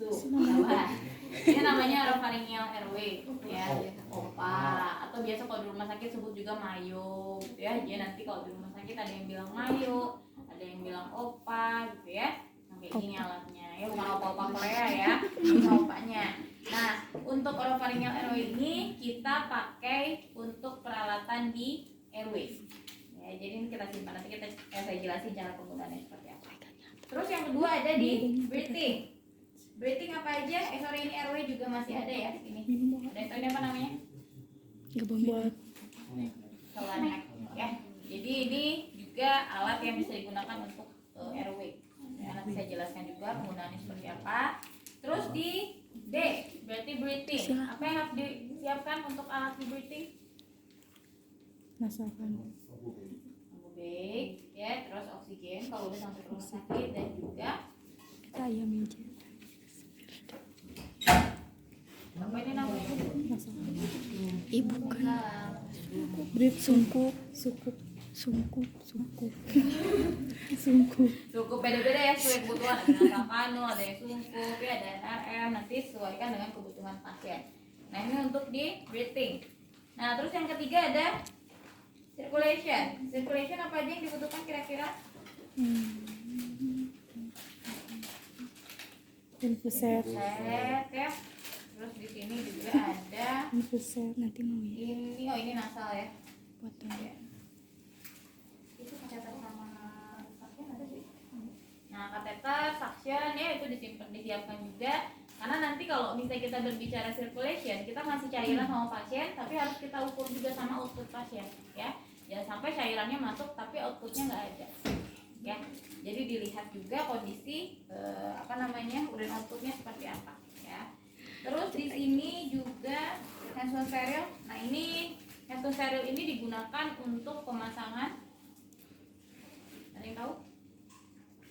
Nah, ini namanya orofaringial airway ya, OPA, atau biasa kalau di rumah sakit sebut juga mayo gitu ya. Jadi nanti kalau di rumah sakit ada yang bilang mayo, ada yang bilang OPA gitu ya. Kayak gini alatnya ya, bukan opa-opa Korea ya, ini opanya. Nah, untuk orofaringial airway ini kita pakai untuk peralatan di airway ya. Jadi ini kita simpan, nanti saya jelasin cara penggunaannya seperti apa. Terus yang kedua ada di breathing. Breathing apa aja? Sorry, ini airway juga masih ada ya di sini. Ada yang tahu ini apa namanya? Buat Selanek ya. Jadi ini juga alat yang bisa digunakan untuk airway. Ya, nanti saya jelaskan juga penggunaannya seperti apa. Terus di D, berarti breathing. Apa yang harus disiapkan untuk alat di breathing? masakan Big, ya, terus oksigen kalau udah sampai ke rumah sakit, dan juga saya meja apa ini namanya? masakan ibu kan bread sungkup sungkup Cukup beda-beda ya sesuai kebutuhan. Ada yang Nakano, ada yang sungkup, ya, ada NRM. Nanti sesuaikan dengan kebutuhan pasien. Nah, ini untuk di breathing. Nah, terus yang ketiga ada circulation. Circulation apa aja yang dibutuhkan kira-kira? infuset Ya. Terus di sini juga ada nanti mau ya ini nasal ya. potong Ya. Itu kateter sama suction ada sih. Nah, kateter, suction ya itu disiapkan juga. Karena nanti kalau misalnya kita berbicara circulation, kita masih cairan sama pasien, tapi harus kita ukur juga sama output pasien, ya. Jangan sampai cairannya masuk tapi outputnya nggak ada, ya. Jadi dilihat juga kondisi urin outputnya seperti apa, ya. Terus di sini juga handphone steril. Nah, ini handphone steril ini digunakan untuk pemasangan. Ada yang tahu?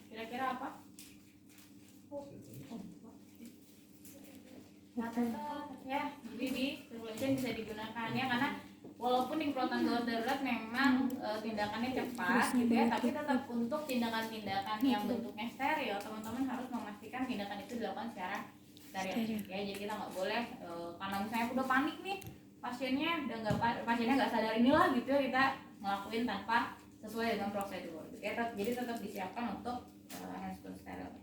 Kira-kira apa? Ya, jadi di circulation bisa digunakan ya, karena walaupun penyemprotan gawat darurat memang tindakannya cepat gitu ya, tapi tetap untuk tindakan-tindakan yang bentuknya steril, teman-teman harus memastikan tindakan itu dilakukan secara steril ya. Jadi kita nggak boleh karena misalnya udah panik nih pasiennya nggak sadar inilah gitu ya, kita ngelakuin tanpa sesuai dengan prosedur gitu ya. Jadi tetap disiapkan untuk handphone steril.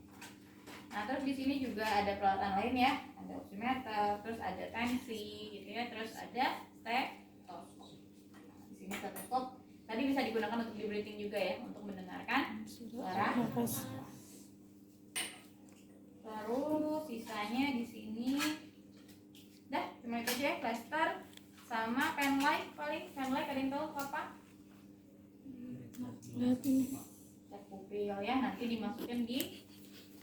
Nah, terus di sini juga ada peralatan lain ya, ada oximeter, terus ada tensi gitu ya, terus ada stetoskop. Di sini stetoskop tadi bisa digunakan untuk di breathing juga ya, untuk mendengarkan suara nafas. Terus sisanya di sini dah cuma itu aja ya, plaster sama pen light. Paling pen light ada yang tahu apa? lihat ini Cek pupil ya, nanti dimasukkan di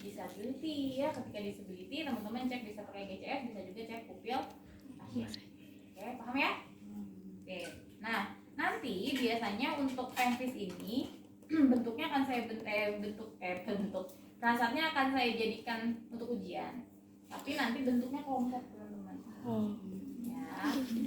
disability ya. Ketika disability teman-teman cek bisa pakai GCS, bisa juga cek pupil pasien. Oke, paham ya? Oke. Nah, nanti biasanya untuk penvis ini bentuknya akan saya bentuk kasarnya akan saya jadikan untuk ujian. Tapi nanti bentuknya kelompok, teman-teman. Ya.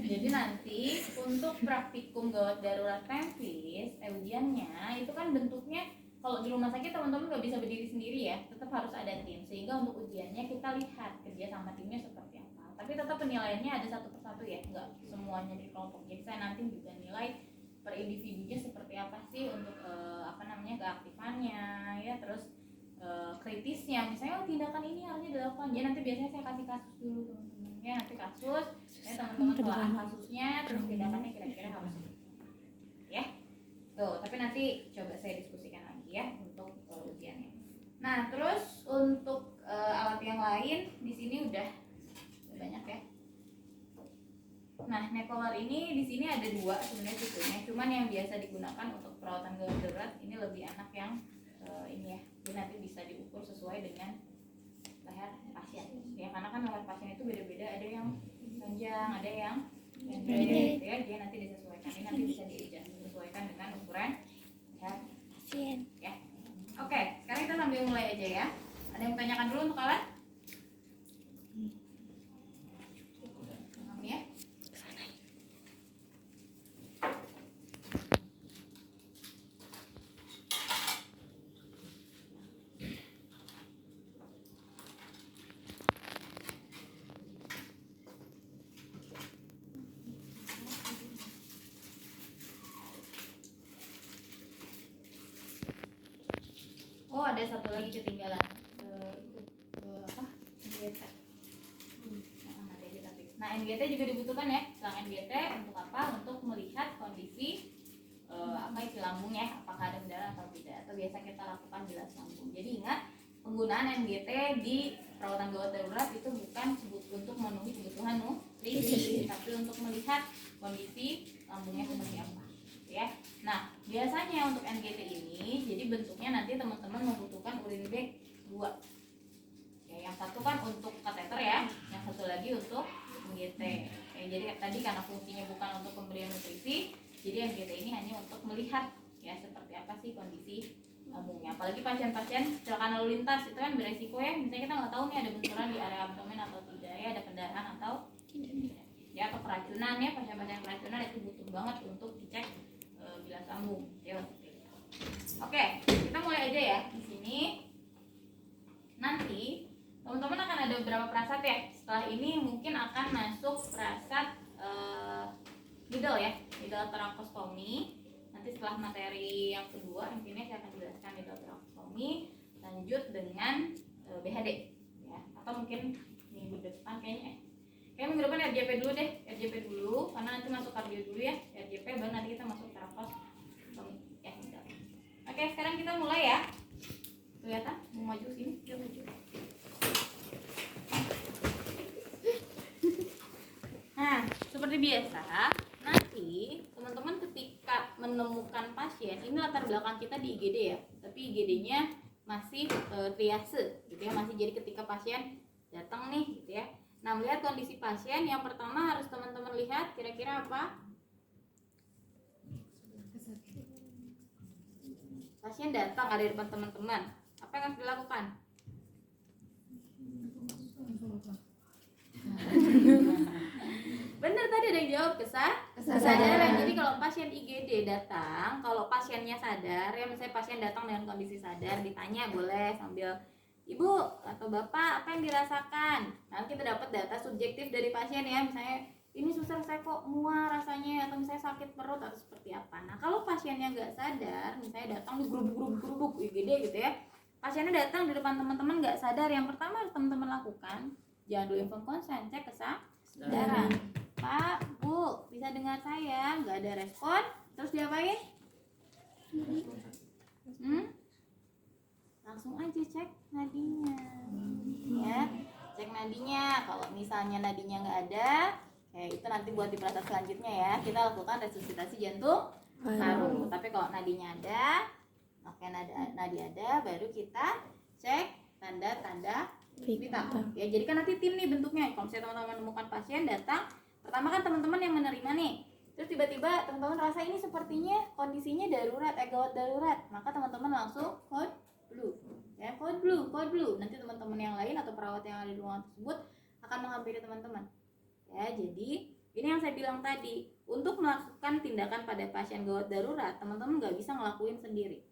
Jadi nanti untuk praktikum gawat darurat penvis, ujiannya itu kan bentuknya kalau di rumah sakit teman-teman nggak bisa berdiri sendiri ya, tetap harus ada tim, sehingga untuk ujiannya kita lihat kerja sama timnya seperti apa. Tapi tetap penilaiannya ada satu persatu ya, nggak semuanya di kelompok. Jadi saya nanti juga nilai per individunya seperti apa sih untuk keaktifannya ya, terus kritisnya. Misalnya tindakan ini harusnya dilakukan, ya nanti biasanya saya kasih kasus dulu teman-teman ya, nanti kasus ya teman-teman telaah kasusnya, terus tindakannya kira-kira harus ya. Tuh, tapi nanti coba saya diskusikan lagi ya untuk ujiannya. Nah, terus untuk alat yang lain di sini udah banyak ya. Nah, nekolar ini di sini ada dua sebenarnya tipenya. Cuman yang biasa digunakan untuk perawatan gawat darurat ini lebih enak yang ini ya. Jadi nanti bisa diukur sesuai dengan leher pasien. Ya, karena kan leher pasien itu beda-beda. Ada yang panjang, ada yang pendek ya. Dia nanti disesuaikan. Ini nanti bisa disesuaikan dengan ukuran leher pasien ya. Oke, sekarang kita sambil mulai aja ya. Ada yang tanyakan dulu untuk alat? Ya. Oh, ada satu lagi ketinggalan. Apa? NGT. Nah, NGT juga dibutuhkan ya. Selang NGT untuk apa? Untuk melihat kondisi apa isi lambung ya, apakah ada kendala atau tidak. Atau biasa kita lakukan bilas lambung. Jadi ingat, penggunaan NGT di perawatan gawat darurat itu bukan untuk memenuhi kebutuhan nutrisi, tapi untuk melihat kondisi lambungnya seperti apa. Ya. Nah, biasanya untuk NGT ini, jadi bentuknya nanti teman-teman membutuhkan urin B2. Ya, yang satu kan untuk kateter ya, yang satu lagi untuk NGT. Ya, jadi tadi karena fungsinya bukan untuk pemberian nutrisi, jadi NGT ini hanya untuk melihat ya seperti apa sih kondisi lambungnya. Apalagi pasien-pasien kecelakaan lalu lintas itu kan beresiko ya, misalnya kita nggak tahu nih ada benturan di area abdomen atau tidak ya, ada pendarahan atau tidak. Ya, atau keracunan ya, pasien-pasien keracunan itu butuh banget untuk dicek bilas lambung. Ya, oke, kita mulai aja ya di sini. Nanti teman-teman akan ada beberapa prasat ya. Setelah ini mungkin akan masuk prasat middle ya, middle thoracostomy. Nanti setelah materi yang kedua, intinya saya akan jelaskan middle thoracostomy. Lanjut dengan BHD ya. Atau mungkin minggu depan kayaknya minggu depan RJP dulu deh, RJP dulu karena nanti masuk kardio dulu ya, RJP baru nanti kita masuk thoracostomy ya. Oke, sekarang kita mulai ya. Kelihatan mau maju sini, dia maju. Nah, seperti biasa, nanti teman-teman ketika menemukan pasien, ini latar belakang kita di IGD ya, tapi IGD-nya masih triase gitu ya, masih jadi ketika pasien datang nih gitu ya. Nah, melihat kondisi pasien, yang pertama harus teman-teman lihat kira-kira apa? Pasien datang ada di depan teman-teman, apa yang harus dilakukan? Bener tadi ada yang jawab, kesadaran. Jadi kalau pasien IGD datang, kalau pasiennya sadar ya, misalnya pasien datang dengan kondisi sadar, ditanya boleh sambil Ibu atau Bapak apa yang dirasakan. Nanti kita dapat data subjektif dari pasien ya, misalnya ini susah saya kok mual rasanya, atau misalnya sakit perut atau seperti apa. Nah, kalau pasiennya nggak sadar, misalnya datang di gerubuk IGD gitu ya, pasiennya datang di depan teman-teman nggak sadar, yang pertama harus teman-teman lakukan, jangan dulu inform konsen, cek kesadaran. Pak, Bu, bisa dengar saya? Nggak ada respon, terus diapain? Langsung aja cek nadinya ya, cek nadinya. Kalau misalnya nadinya nggak ada, itu nanti buat di prasat selanjutnya ya, kita lakukan resusitasi jantung paru. Tapi kalau nadinya ada, oke, nadi ada, baru kita cek tanda-tanda vital ya. Jadi kan nanti tim nih bentuknya. Kalau misalnya teman-teman menemukan pasien datang, pertama kan teman-teman yang menerima nih, terus tiba-tiba teman-teman rasa ini sepertinya kondisinya darurat, gawat darurat, maka teman-teman langsung code blue ya, code blue. Nanti teman-teman yang lain atau perawat yang ada di ruangan tersebut akan menghampiri teman-teman ya. Jadi ini yang saya bilang tadi, untuk melakukan tindakan pada pasien gawat darurat, teman-teman nggak bisa ngelakuin sendiri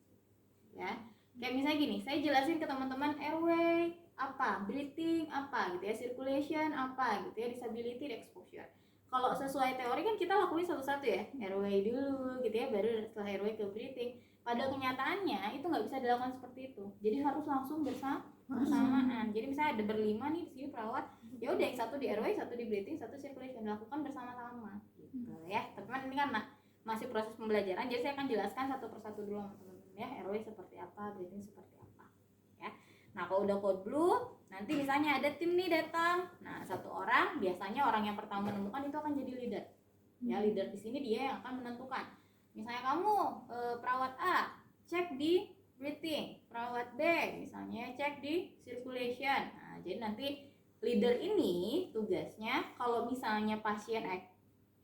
ya. Kayak misalnya gini, saya jelasin ke teman-teman airway apa, breathing apa gitu ya, circulation apa gitu ya, disability, exposure. Kalau sesuai teori kan kita lakuin satu-satu ya, airway dulu gitu ya, baru setelah airway ke breathing. Pada kenyataannya itu nggak bisa dilakukan seperti itu. Jadi harus langsung bersamaan. Jadi misalnya ada berlima nih di sini perawat, ya udah yang satu di airway, satu di breathing, satu circulation, dilakukan bersama-sama gitu ya. Tapi kan ini kan masih proses pembelajaran, jadi saya akan jelaskan satu persatu dulu teman-teman ya, airway seperti apa, breathing seperti apa ya. Nah, kalau udah code blue, nanti misalnya ada tim nih datang. Nah, satu orang, biasanya orang yang pertama menemukan itu akan jadi leader. Ya, leader di sini dia yang akan menentukan. Misalnya kamu perawat A, cek di breathing. Perawat B, misalnya cek di circulation. Nah, jadi nanti leader ini tugasnya kalau misalnya pasien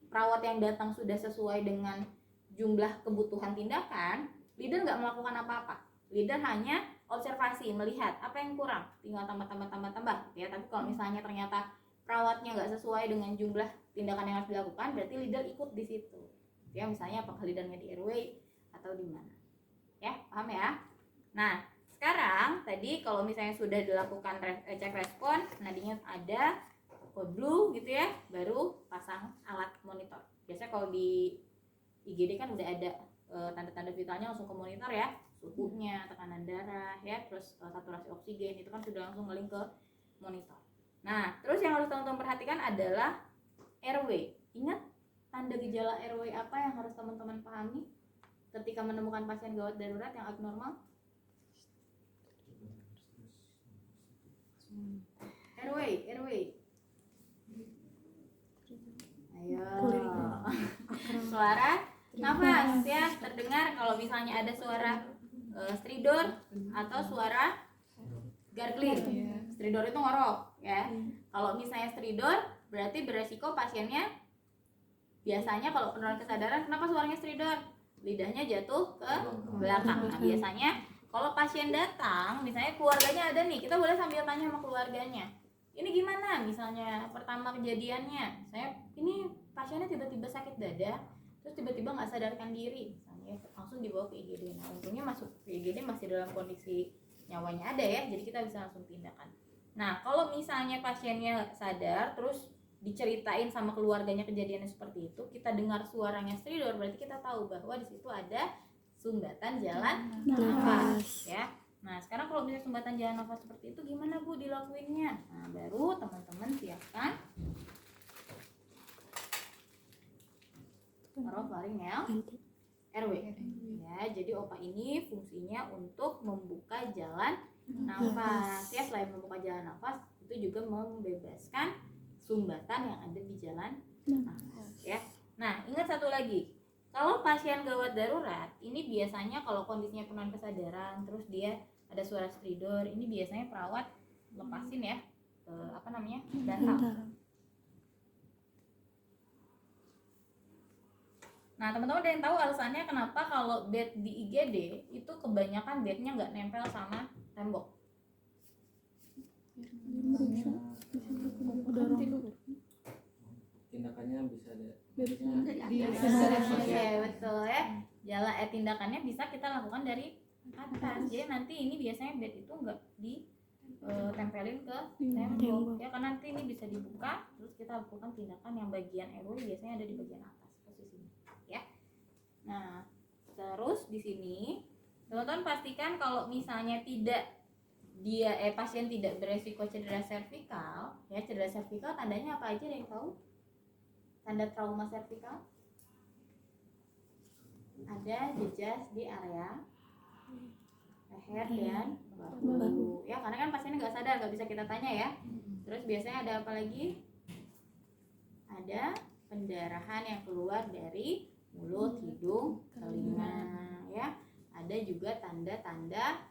perawat yang datang sudah sesuai dengan jumlah kebutuhan tindakan, leader nggak melakukan apa-apa. Leader hanya observasi, melihat apa yang kurang, tinggal tambah ya. Tapi kalau misalnya ternyata perawatnya nggak sesuai dengan jumlah tindakan yang harus dilakukan, berarti leader ikut di situ ya. Misalnya apakah leadernya di airway atau di mana ya, paham ya. Nah, sekarang tadi kalau misalnya sudah dilakukan cek respon, nadinya ada, code blue gitu ya, baru pasang alat monitor. Biasanya kalau di IGD kan udah ada tanda-tanda vitalnya langsung ke monitor ya, suhunya, tekanan darah ya, terus saturasi oksigen itu kan sudah langsung ngelink ke monitor. Nah, terus yang harus teman-teman perhatikan adalah RW. Ingat tanda gejala RW apa yang harus teman-teman pahami ketika menemukan pasien gawat darurat yang abnormal? RW. Ayo. Suara nafas ya terdengar kalau misalnya ada suara stridor atau suara gargling. Stridor itu ngorok ya. Kalau misalnya stridor berarti beresiko pasiennya biasanya kalau penurunan kesadaran. Kenapa suaranya stridor? Lidahnya jatuh ke belakang. Nah, biasanya kalau pasien datang, misalnya keluarganya ada nih, kita boleh sambil tanya sama keluarganya. Ini gimana? Misalnya pertama kejadiannya, ini pasiennya tiba-tiba sakit dada, terus tiba-tiba nggak sadarkan diri, misalnya langsung dibawa ke IGD. Nah, untungnya masuk ke IGD masih dalam kondisi nyawanya ada ya, jadi kita bisa langsung tindakan. Nah, kalau misalnya pasiennya sadar, terus diceritain sama keluarganya kejadiannya seperti itu, kita dengar suaranya stridor, berarti kita tahu bahwa di situ ada sumbatan jalan nafas ya. Nah, sekarang kalau misalnya sumbatan jalan nafas seperti itu gimana Bu dilakuinnya? Nah, baru teman-teman siapkan orofaringel RW. Ya, jadi OPA ini fungsinya untuk membuka jalan nafas. Ya, selain membuka jalan nafas, itu juga membebaskan sumbatan yang ada di jalan nafas ya. Nah, ingat satu lagi. Kalau pasien gawat darurat, ini biasanya kalau kondisinya penurunan kesadaran, terus dia ada suara stridor, ini biasanya perawat lepasin ya, bantal. Nah, teman-teman ada yang tahu alasannya kenapa kalau bed di IGD itu kebanyakan bednya nggak nempel sama tembok? Tindakannya bisa ada. Oke, betul ya. Tindakannya bisa kita lakukan dari atas. Jadi nanti ini biasanya bed itu nggak ditempelin ke tembok ya, karena nanti ini bisa dibuka, terus kita lakukan tindakan yang bagian RW biasanya ada di bagian atas posisinya ya. Nah, terus di sini teman-teman pastikan kalau misalnya pasien tidak beresiko cedera servikal ya. Cedera servikal tandanya apa aja, ada yang tahu? Tanda trauma servikal ada jejas di area leher dan bahu ya, karena kan pasiennya nggak sadar, nggak bisa kita tanya ya. Terus biasanya ada apa lagi? Ada pendarahan yang keluar dari mulut, hidung, telinga ya. Ada juga tanda-tanda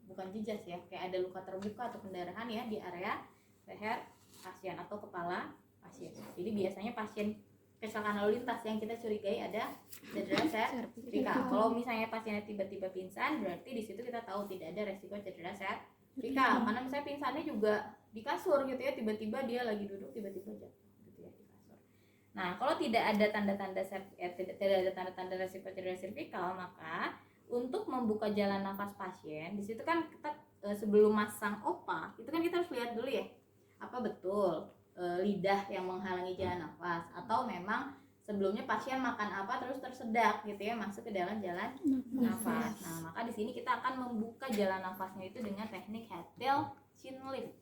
bukan jejas ya, kayak ada luka terbuka atau pendarahan ya di area leher pasien atau kepala pasien. Jadi biasanya pasien kecelakaan lalu lintas yang kita curigai ada cedera servikal. Kalau misalnya pasiennya tiba-tiba pingsan, berarti di situ kita tahu tidak ada resiko cedera servikal. Karena misalnya pingsannya juga di kasur gitu ya, tiba-tiba dia lagi duduk tiba-tiba jatuh gitu ya di kasur. Nah, kalau tidak ada tanda-tanda resiko cedera servikal, maka untuk membuka jalan nafas pasien, di situ kan kita sebelum masang OPA, itu kan kita harus lihat dulu ya, apa betul lidah yang menghalangi jalan nafas, atau memang sebelumnya pasien makan apa terus tersedak gitu ya masuk ke dalam jalan nafas. Nah, maka di sini kita akan membuka jalan nafasnya itu dengan teknik head tail chin lift.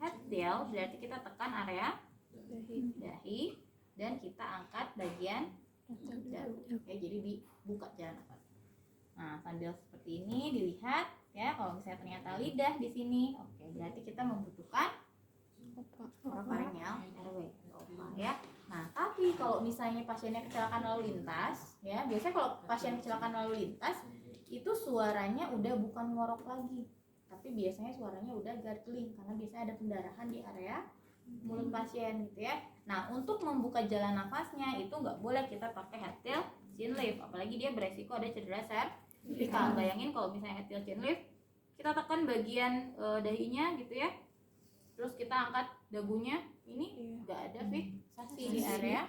Head tail berarti kita tekan area dahi dan kita angkat bagian dagu. Oke, jadi dibuka jalan nafas. Nah, sambil seperti ini dilihat ya, kalau misalnya ternyata lidah di sini, oke, berarti kita membutuhkan orofaringel RW ya. Nah, tapi kalau misalnya pasiennya kecelakaan lalu lintas ya, biasanya kalau pasien kecelakaan lalu lintas itu suaranya udah bukan ngorok lagi, tapi biasanya suaranya udah gargling karena biasanya ada pendarahan di area mulut pasien gitu ya. Nah, untuk membuka jalan nafasnya itu nggak boleh kita pakai head tail chin lift, apalagi dia beresiko ada cedera servikal. Bayangin kalau misalnya head tail chin lift, kita tekan bagian dahinya gitu ya, terus kita angkat dagunya, ini nggak ada fiksasi di area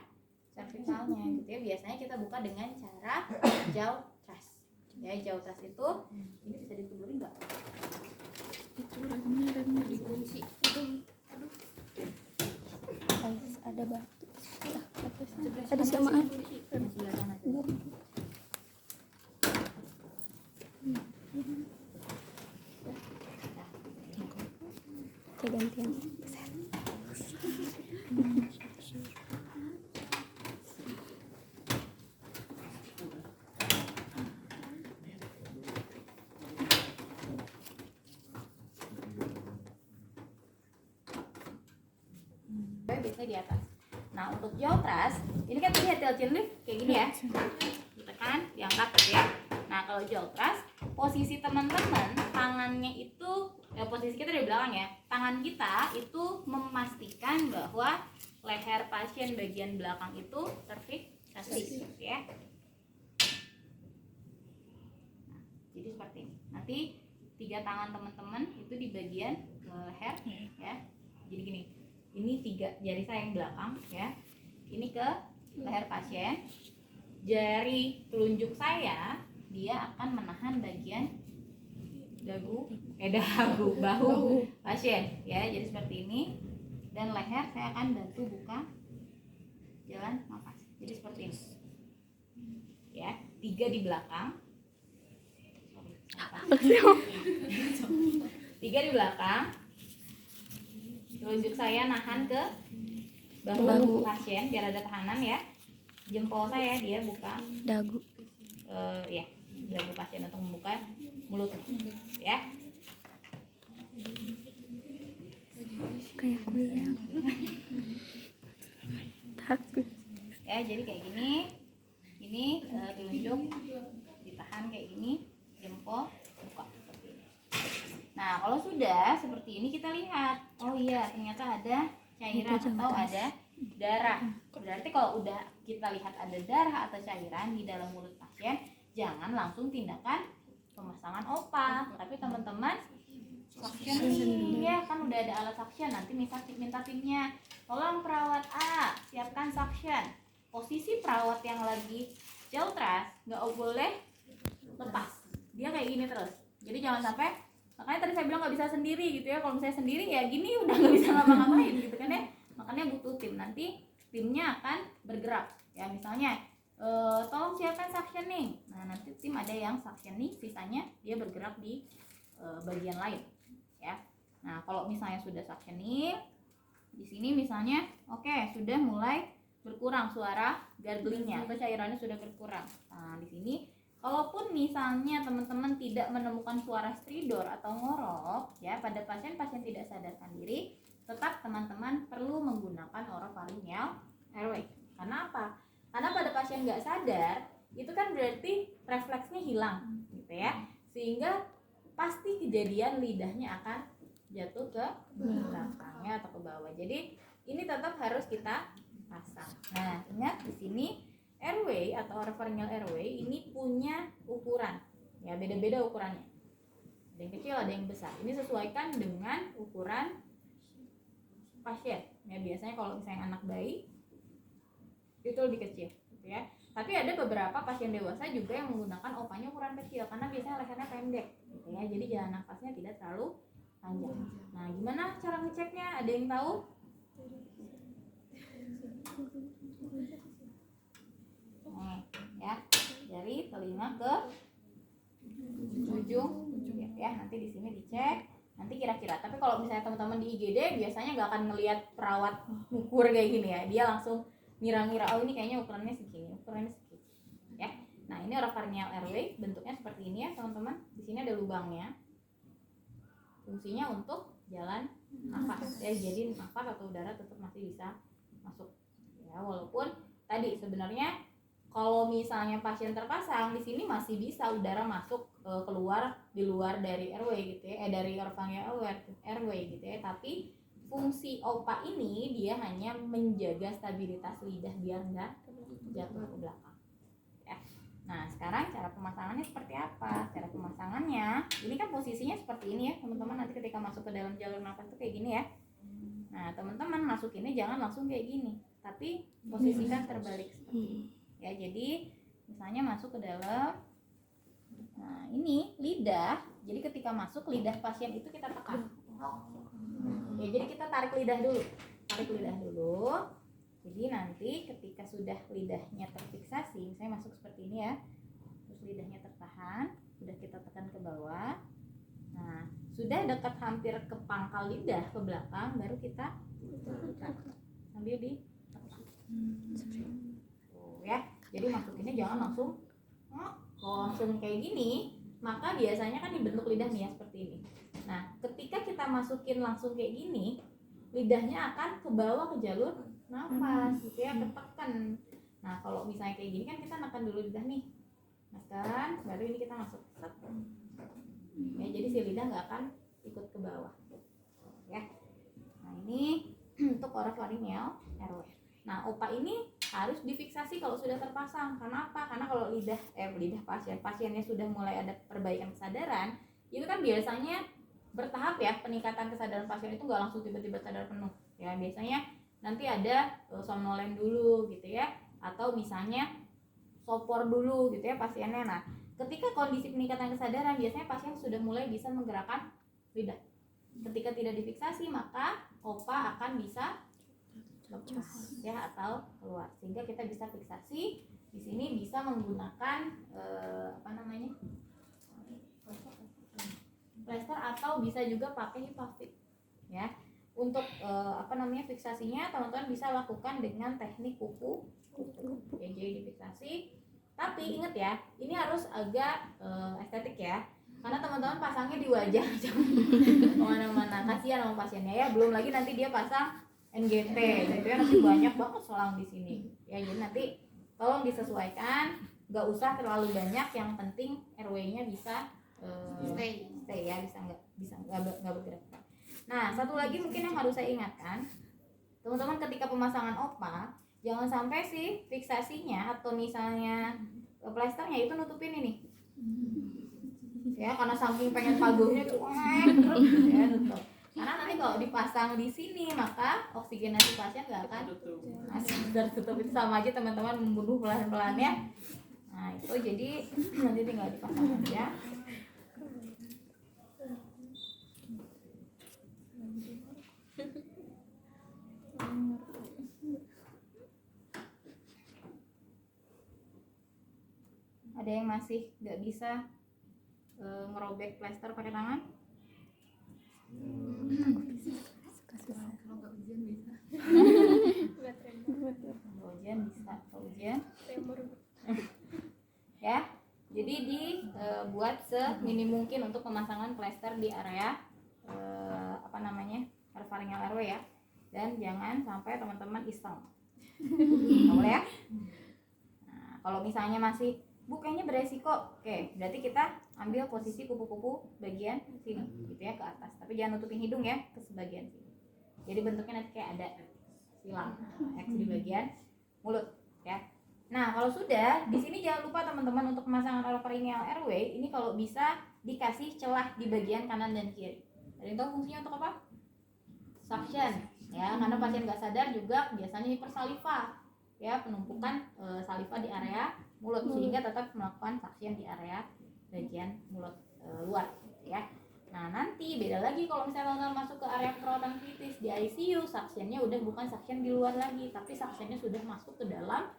servikalnya gitu ya. Biasanya kita buka dengan cara jaw thrust ya. Jaw thrust itu ini bisa dituburin nggak? Dikunci. Aduh. Ada batu. Ada samaan. Saya gantian. Biasanya di atas. Nah, untuk jaw thrust, ini kan tadi heel chin lift kayak gini ya. Ditekan, diangkat gitu ya. Nah, kalau jaw thrust, posisi teman-teman tangannya itu posisi kita di belakang ya. Tangan kita itu memastikan bahwa leher pasien bagian belakang itu terfiksasi gitu ya. Nah, jadi seperti ini. Nanti 3 tangan teman-teman itu di bagian leher ya. Jadi gini. Ini 3 jari saya yang belakang ya. Ini ke leher pasien. Jari telunjuk saya dia akan menahan bagian bahu pasien ya. Jadi seperti ini. Dan leher saya akan bantu buka jalan nafas. Jadi seperti ini. Ya, 3 di belakang. 3 di belakang. Telunjuk saya nahan ke bahu pasien biar ada tahanan ya. Jempol saya dia buka Dagu. Ya, dagu pasien untuk membuka mulut ya. Kayak kuliah. Takut. Ya, jadi kayak gini. Ini telunjuk ditahan kayak gini, jempol buka seperti ini. Nah, kalau sudah seperti ini kita lihat, oh iya ternyata ada cairan atau ada darah. Berarti kalau udah kita lihat ada darah atau cairan di dalam mulut pasien, jangan langsung tindakan pemasangan OPA. Tapi teman-teman suction ya, kan udah ada alat suction. Nanti minta timnya, tolong perawat A siapkan suction. Posisi perawat yang lagi jaw thrust nggak boleh lepas, dia kayak gini terus. Jadi jangan sampai, makanya tadi saya bilang nggak bisa sendiri gitu ya. Kalau misalnya sendiri ya gini udah nggak bisa ngapa-ngapain gitu kan ya. Makanya butuh tim. Nanti timnya akan bergerak ya. Misalnya tolong siapkan suctioning. Nah, nanti tim ada yang suctioning, sisanya dia bergerak di bagian lain ya. Nah, kalau misalnya sudah suctioning di sini misalnya, oke, sudah mulai berkurang suara garglingnya atau cairannya sudah berkurang. Nah, di sini kalaupun misalnya teman-teman tidak menemukan suara stridor atau ngorok ya pada pasien-pasien tidak sadarkan diri, tetap teman-teman perlu menggunakan oropharyngeal airway. Karena apa? Karena pada pasien nggak sadar itu kan berarti refleksnya hilang gitu ya, sehingga pasti kejadian lidahnya akan jatuh ke belakangnya atau ke bawah. Jadi ini tetap harus kita pasang. Nah, ingat di sini airway atau oropharyngeal airway ini punya ukuran ya, beda-beda ukurannya, ada yang kecil ada yang besar. Ini sesuaikan dengan ukuran pasien ya. Biasanya kalau misalnya anak bayi itu lebih kecil gitu ya, tapi ada beberapa pasien dewasa juga yang menggunakan opanya ukuran kecil karena biasanya lehernya pendek gitu ya, jadi jalan nafasnya tidak terlalu panjang. Nah, gimana cara ngeceknya, ada yang tahu? Nih ya, dari telinga ke ujung ya, nanti di sini dicek nanti kira-kira. Tapi kalau misalnya teman-teman di IGD biasanya nggak akan ngelihat perawat ukur kayak gini ya, dia langsung ngira-ngira oh ini kayaknya ukurannya segini ya. Nah, ini oropharyngeal airway bentuknya seperti ini ya teman-teman. Di sini ada lubangnya, fungsinya untuk jalan nafas ya, jadi nafas atau udara tetap masih bisa masuk ya, walaupun tadi sebenarnya kalau misalnya pasien terpasang di sini masih bisa udara masuk keluar di luar dari airway gitu ya, dari oropharyngeal airway gitu ya. Tapi fungsi OPA ini dia hanya menjaga stabilitas lidah biar nggak jatuh ke belakang ya. Nah, sekarang cara pemasangannya seperti apa? Cara pemasangannya ini kan posisinya seperti ini ya teman-teman. Nanti ketika masuk ke dalam jalur nafas itu kayak gini ya. Nah, teman-teman masuk ini jangan langsung kayak gini, tapi posisikan terbalik seperti ini ya. Jadi misalnya masuk ke dalam, nah ini lidah, jadi ketika masuk lidah pasien itu kita tekan ya, jadi kita tarik lidah dulu. Jadi nanti ketika sudah lidahnya terfiksasi, misalnya masuk seperti ini ya, terus lidahnya tertahan, udah kita tekan ke bawah. Nah, sudah dekat hampir ke pangkal lidah ke belakang, baru kita buka sambil di tuh ya. Jadi masukinnya jangan langsung kalau langsung kayak gini, maka biasanya kan dibentuk lidah nih ya seperti ini. Nah, ketika kita masukin langsung kayak gini, lidahnya akan ke bawah ke jalur nafas gitu ya, ketekan. Nah, kalau misalnya kayak gini kan kita nekan dulu lidah nih, nekan, baru ini kita masuk. Ya, jadi si lidah nggak akan ikut ke bawah ya. Nah, ini untuk oropharyngeal airway. Nah, OPA ini harus difiksasi kalau sudah terpasang. Karena apa? Karena kalau lidah pasiennya sudah mulai ada perbaikan kesadaran, itu kan biasanya bertahap ya, peningkatan kesadaran pasien itu nggak langsung tiba-tiba sadar penuh ya. Biasanya nanti ada somnolen dulu gitu ya, atau misalnya sopor dulu gitu ya pasiennya. Nah, ketika kondisi peningkatan kesadaran, biasanya pasien sudah mulai bisa menggerakkan lidah. Ketika tidak difiksasi, maka OPA akan bisa lepas ya atau keluar, sehingga kita bisa fiksasi. Di sini bisa menggunakan plester atau bisa juga pakai hipafik ya. Untuk fiksasinya teman-teman bisa lakukan dengan teknik kuku. Oke, jadi difiksasi. Tapi ingat ya, ini harus agak estetik ya, karena teman-teman pasangnya di wajah jangan kemana-mana, kasihan sama pasiennya ya. Belum lagi nanti dia pasang NGT, itu ya nanti banyak banget selang di sini ya. Jadi nanti tolong disesuaikan, nggak usah terlalu banyak, yang penting RW-nya bisa stay ya, bisa nggak bergerak. Nah, satu lagi mungkin yang harus saya ingatkan, teman-teman, ketika pemasangan OPA jangan sampai sih fiksasinya atau misalnya plesternya itu nutupin ini ya, karena saking pengen paguhnya terus ya nutup. Karena nanti kalau dipasang di sini, maka oksigenasi pasien nggak akan tertutup. Itu sama aja teman-teman membunuh pelan-pelan ya. Nah, itu jadi nanti tinggal dipasang aja. Ada yang masih nggak bisa ngerobek plester pakai tangan? Kalau nggak ujian bisa. Ujian bisa, ujian. Ya, jadi dibuat semini mungkin untuk pemasangan plester di area oropharyngeal airway ya. Dan jangan sampai teman-teman iseng. Nggak boleh ya. Nah, kalau misalnya masih kayaknya beresiko, oke, berarti kita ambil posisi kupu-kupu bagian sini gitu ya, ke atas. Tapi jangan nutupin hidung ya, ke sebagian sini. Jadi bentuknya nanti kayak ada silang X di bagian mulut ya. Nah, kalau sudah di sini jangan lupa teman-teman, untuk pemasangan oropharyngeal airway ini kalau bisa dikasih celah di bagian kanan dan kiri. Ada yang tahu fungsinya untuk apa? Suction ya, karena pasien nggak sadar juga biasanya hipersaliva ya, penumpukan saliva di area mulut, sehingga tetap melakukan suction di area bagian mulut luar ya. Nah, nanti beda lagi kalau misalnya teman-teman masuk ke area perawatan kritis di ICU, suctionnya udah bukan suction di luar lagi, tapi suctionnya sudah masuk ke dalam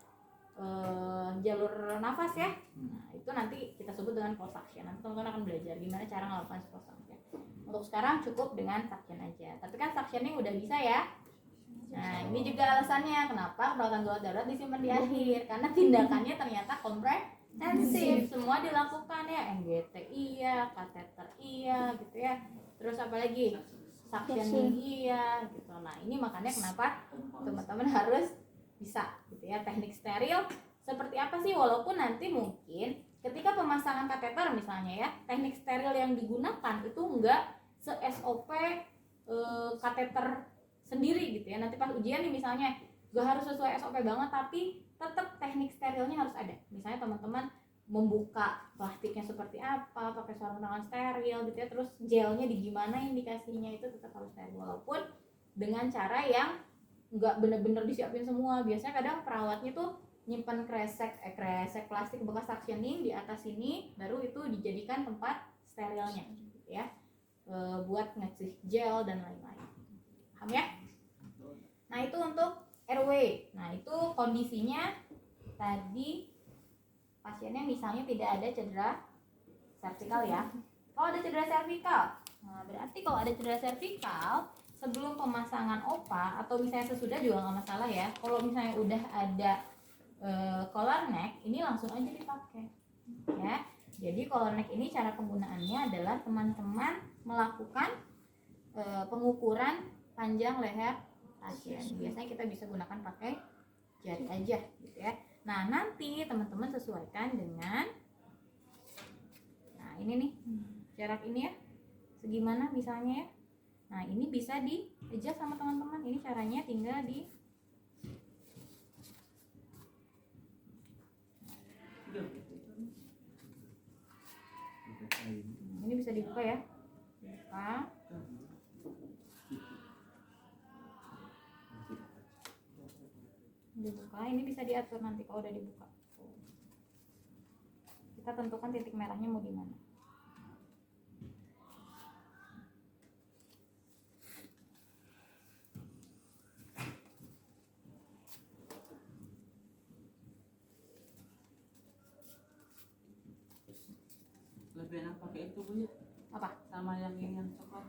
jalur nafas ya. Nah, itu nanti kita sebut dengan closed suction. Nanti teman-teman akan belajar gimana cara melakukan closed suction. Untuk sekarang cukup dengan suction aja. Tapi kan suctionnya udah bisa ya. Nah, ini juga alasannya kenapa perawatan gawat darurat disimpan di akhir, karena tindakannya ternyata komprehensif, semua dilakukan ya, NGT iya, kateter iya gitu ya. Terus apa lagi? Suction iya gitu. Nah, ini makanya kenapa teman-teman harus bisa gitu ya. Teknik steril seperti apa sih? Walaupun nanti mungkin ketika pemasangan kateter misalnya ya, teknik steril yang digunakan itu enggak se-SOP kateter sendiri gitu ya. Nanti pas ujian nih misalnya gak harus sesuai SOP banget, tapi tetap teknik sterilnya harus ada. Misalnya teman-teman membuka plastiknya seperti apa, pakai sarung tangan steril gitu ya, terus gelnya di gimana indikasinya, itu tetap harus steril, walaupun dengan cara yang nggak bener-bener disiapin semua. Biasanya kadang perawatnya tuh nyimpan kresek plastik bekas suctioning di atas sini, baru itu dijadikan tempat sterilnya gitu ya, buat ngasih gel dan lain-lain. Paham ya? Nah, itu untuk airway. Nah, itu kondisinya tadi pasiennya misalnya tidak ada cedera vertikal ya. Kalau ada cedera servikal, nah berarti kalau ada cedera servikal sebelum pemasangan OPA atau misalnya sesudah juga nggak masalah ya. Kalau misalnya udah ada collar neck, ini langsung aja dipakai ya. Jadi collar neck ini cara penggunaannya adalah teman-teman melakukan pengukuran panjang leher pasien. Biasanya kita bisa gunakan pakai jari aja gitu ya. Nah nanti teman-teman sesuaikan dengan, nah ini nih jarak ini ya, segimana misalnya ya. Nah ini bisa di-adjust sama teman-teman. Ini caranya tinggal di ini bisa dibuka ya, dibuka, ini bisa diatur nanti kalau udah dibuka. Kita tentukan titik merahnya mau di mana. Lebih enak pakai itu Bu ya? Apa? Sama yang ini yang coklat.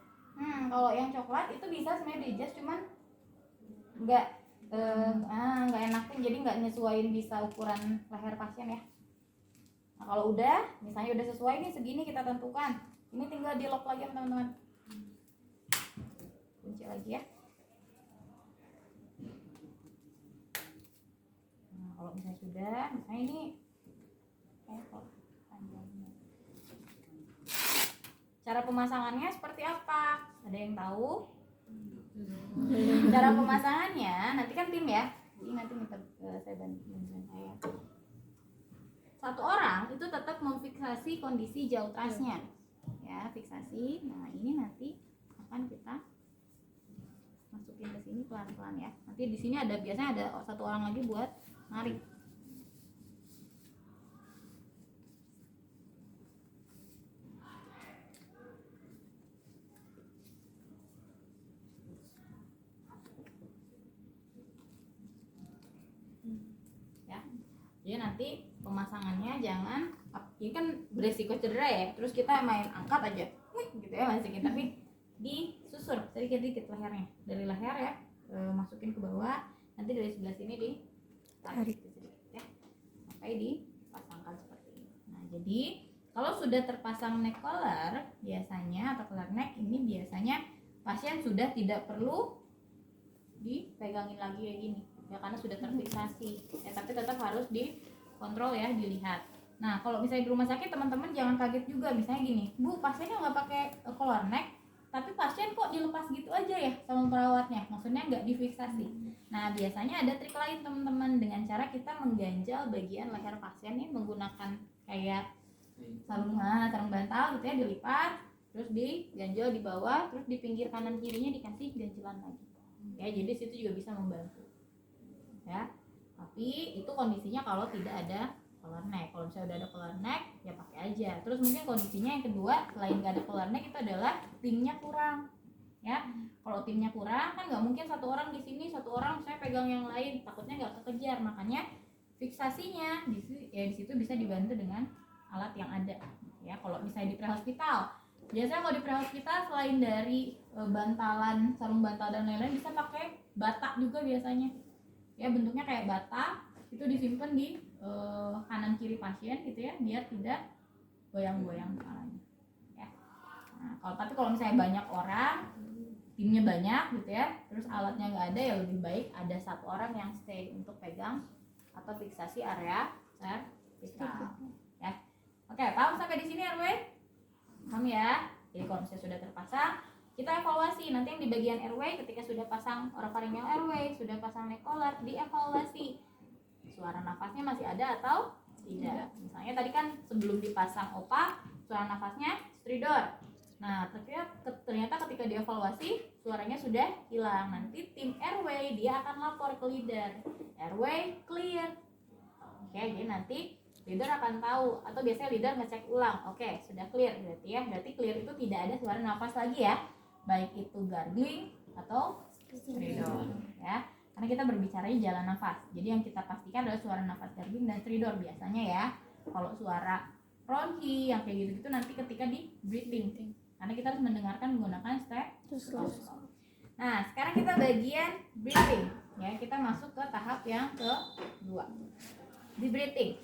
Kalau yang coklat itu bisa sebenarnya di-adjust, cuman nggak enakin, jadi nggak nyesuaiin bisa ukuran leher pasien ya. Nah kalau udah, misalnya udah sesuai nih segini kita tentukan, ini tinggal di lock lagi ya teman-teman. Kunci lagi ya. Nah kalau misalnya sudah, misalnya ini panjangnya. Cara pemasangannya seperti apa? Ada yang tahu? Cara pemasangannya nanti kan tim ya. Jadi nanti minta saya bantuan saya. Satu orang itu tetap memfiksasi kondisi jaw trustnya. Ya, fiksasi. Nah, ini nanti akan kita masukin ke sini pelan-pelan ya. Nanti di sini ada biasanya ada satu orang lagi buat narik. Jadi nanti pemasangannya jangan, ini kan beresiko cedera ya, terus kita main angkat aja, gitu ya masukin, tapi disusur sedikit-sedikit lehernya, dari leher ya, masukin ke bawah, nanti dari sebelah sini ditarik sedikit ya, sampai dipasangkan seperti ini. Nah jadi kalau sudah terpasang neck collar biasanya atau collar neck ini biasanya pasien sudah tidak perlu dipegangin lagi kayak gini ya, karena sudah terfiksasi ya, tapi tetap harus dikontrol ya, dilihat. Nah kalau misalnya di rumah sakit teman-teman jangan kaget juga, misalnya gini, Bu pasiennya nggak pakai collar neck tapi pasien kok dilepas gitu aja ya sama perawatnya, maksudnya nggak difiksasi. Nah biasanya ada trik lain teman-teman, dengan cara kita mengganjal bagian leher pasien nih menggunakan kayak sarung bantal gitu ya, dilipat terus diganjal di bawah, terus di pinggir kanan kirinya dikasih ganjelan lagi ya, jadi situ juga bisa membantu ya. Tapi itu kondisinya kalau tidak ada collar neck. Kalau misalnya udah ada collar neck ya pakai aja. Terus mungkin kondisinya yang kedua selain nggak ada collar neck itu adalah timnya kurang ya. Kalau timnya kurang kan nggak mungkin satu orang di sini, satu orang saya pegang yang lain, takutnya nggak kekejar. Makanya fiksasinya di situ bisa dibantu dengan alat yang ada ya. Kalau misalnya di prehospital, biasanya kalau di prehospital selain dari bantalan, sarung bantal dan lain-lain bisa pakai batak juga biasanya ya, bentuknya kayak bata, itu disimpan di kanan kiri pasien gitu ya, biar tidak goyang-goyang kepalanya ya. Nah, kalau misalnya banyak orang, timnya banyak gitu ya, terus alatnya nggak ada, ya lebih baik ada satu orang yang stay untuk pegang atau fiksasi area servikal ya. Oke, paham sampai di sini RW? Paham ya? Jadi kalau misalnya sudah terpasang, kita evaluasi nanti yang di bagian airway, ketika sudah pasang oropharyngeal airway, sudah pasang neck collar, dievaluasi suara nafasnya masih ada atau tidak. Misalnya tadi kan sebelum dipasang OPA suara nafasnya stridor. Nah ternyata ketika dievaluasi suaranya sudah hilang. Nanti tim airway dia akan lapor ke leader, airway clear. Oke, jadi nanti leader akan tahu, atau biasanya leader ngecek ulang. Oke, sudah clear berarti ya. Berarti clear itu tidak ada suara nafas lagi ya, baik itu gargling atau stridor ya, karena kita berbicaranya jalan nafas. Jadi yang kita pastikan adalah suara nafas gargling dan stridor biasanya ya. Kalau suara bronchi, yang kayak gitu-gitu nanti ketika di breathing. Karena kita harus mendengarkan menggunakan stetoskop. Nah, sekarang kita bagian breathing. Ya, kita masuk ke tahap yang kedua. Di breathing.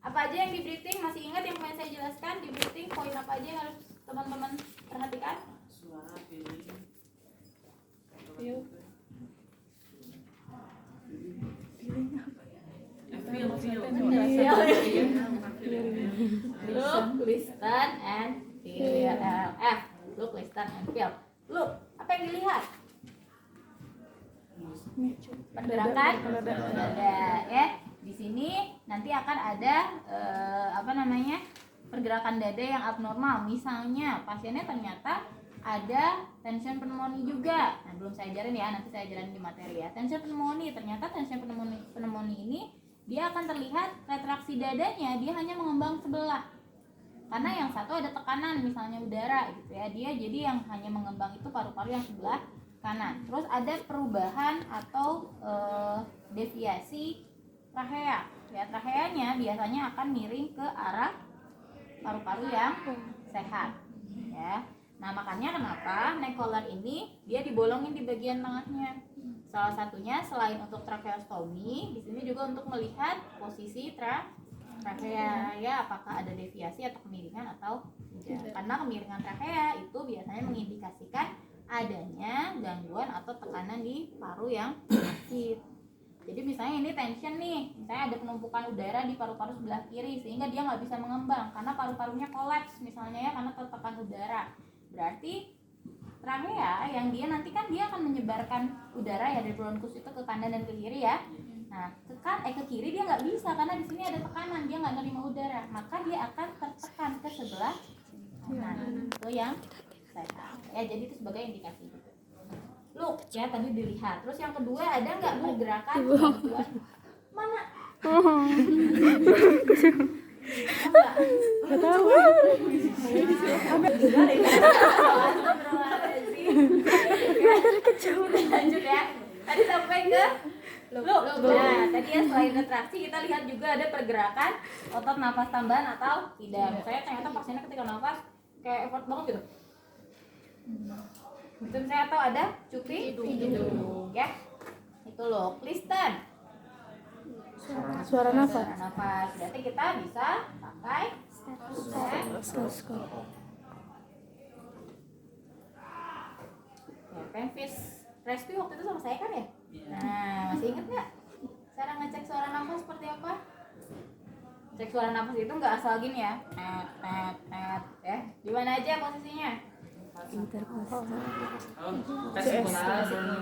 Apa aja yang di breathing? Masih ingat yang kemarin saya jelaskan di breathing? Poin apa aja yang harus teman-teman perhatikan? Suara, feeling. Feel. Look, listen, and feel. Look, listen, and feel. Look, apa yang dilihat? Pergerakan dada, ya. Di sini nanti akan ada pergerakan dada yang abnormal. Misalnya pasiennya ternyata ada tension pneumonia juga. Nah, belum saya ajarin ya, nanti saya ajarin di materi ya. Tension pneumonia, ternyata tension pneumonia ini dia akan terlihat retraksi dadanya, dia hanya mengembang sebelah. Karena yang satu ada tekanan, misalnya udara gitu ya. Dia jadi yang hanya mengembang itu paru-paru yang sebelah kanan. Terus ada perubahan atau deviasi trachea. Ya, tracheanya biasanya akan miring ke arah paru-paru yang sehat. Ya. Nah, makanya kenapa neck collar ini dia dibolongin di bagian tengahnya. Salah satunya selain untuk tracheostomi, di sini juga untuk melihat posisi trachea, ya, apakah ada deviasi atau kemiringan atau tidak. Karena kemiringan trachea itu biasanya mengindikasikan adanya gangguan atau tekanan di paru yang sakit. Jadi misalnya ini tension nih, misalnya ada penumpukan udara di paru-paru sebelah kiri sehingga dia nggak bisa mengembang karena paru-parunya kolaps misalnya ya, karena tertekan udara. Berarti trachea yang dia nanti kan dia akan menyebarkan udara ya dari bronkus itu ke kanan dan ke kiri ya. Nah, ke kiri dia nggak bisa karena di sini ada tekanan, dia nggak nerima udara, maka dia akan tertekan ke sebelah kanan. Itu yang sehat. Ya, jadi itu sebagai indikasi. Look ya, tadi dilihat. Terus yang kedua, ada nggak pergerakan bantuan? Mana? Nggak tahu. Lanjut ya. Tadi sampai ke look. Nah, tadi ya selain retraksi kita lihat juga ada pergerakan otot nafas tambahan atau tidak. Misalnya ternyata pasiennya ketika nafas kayak effort banget gitu. Itu saya tahu ada cupi hidung ya. Itu loh, listen. Suara nafas. Suara nafas. Berarti kita bisa pakai Stetoskop. ya, Penvis Rescue waktu itu sama saya kan ya? Nah, masih inget nggak cara ngecek suara nafas seperti apa? Cek suara nafas itu nggak asal gini ya, ya. Di mana aja posisinya? Interkostal.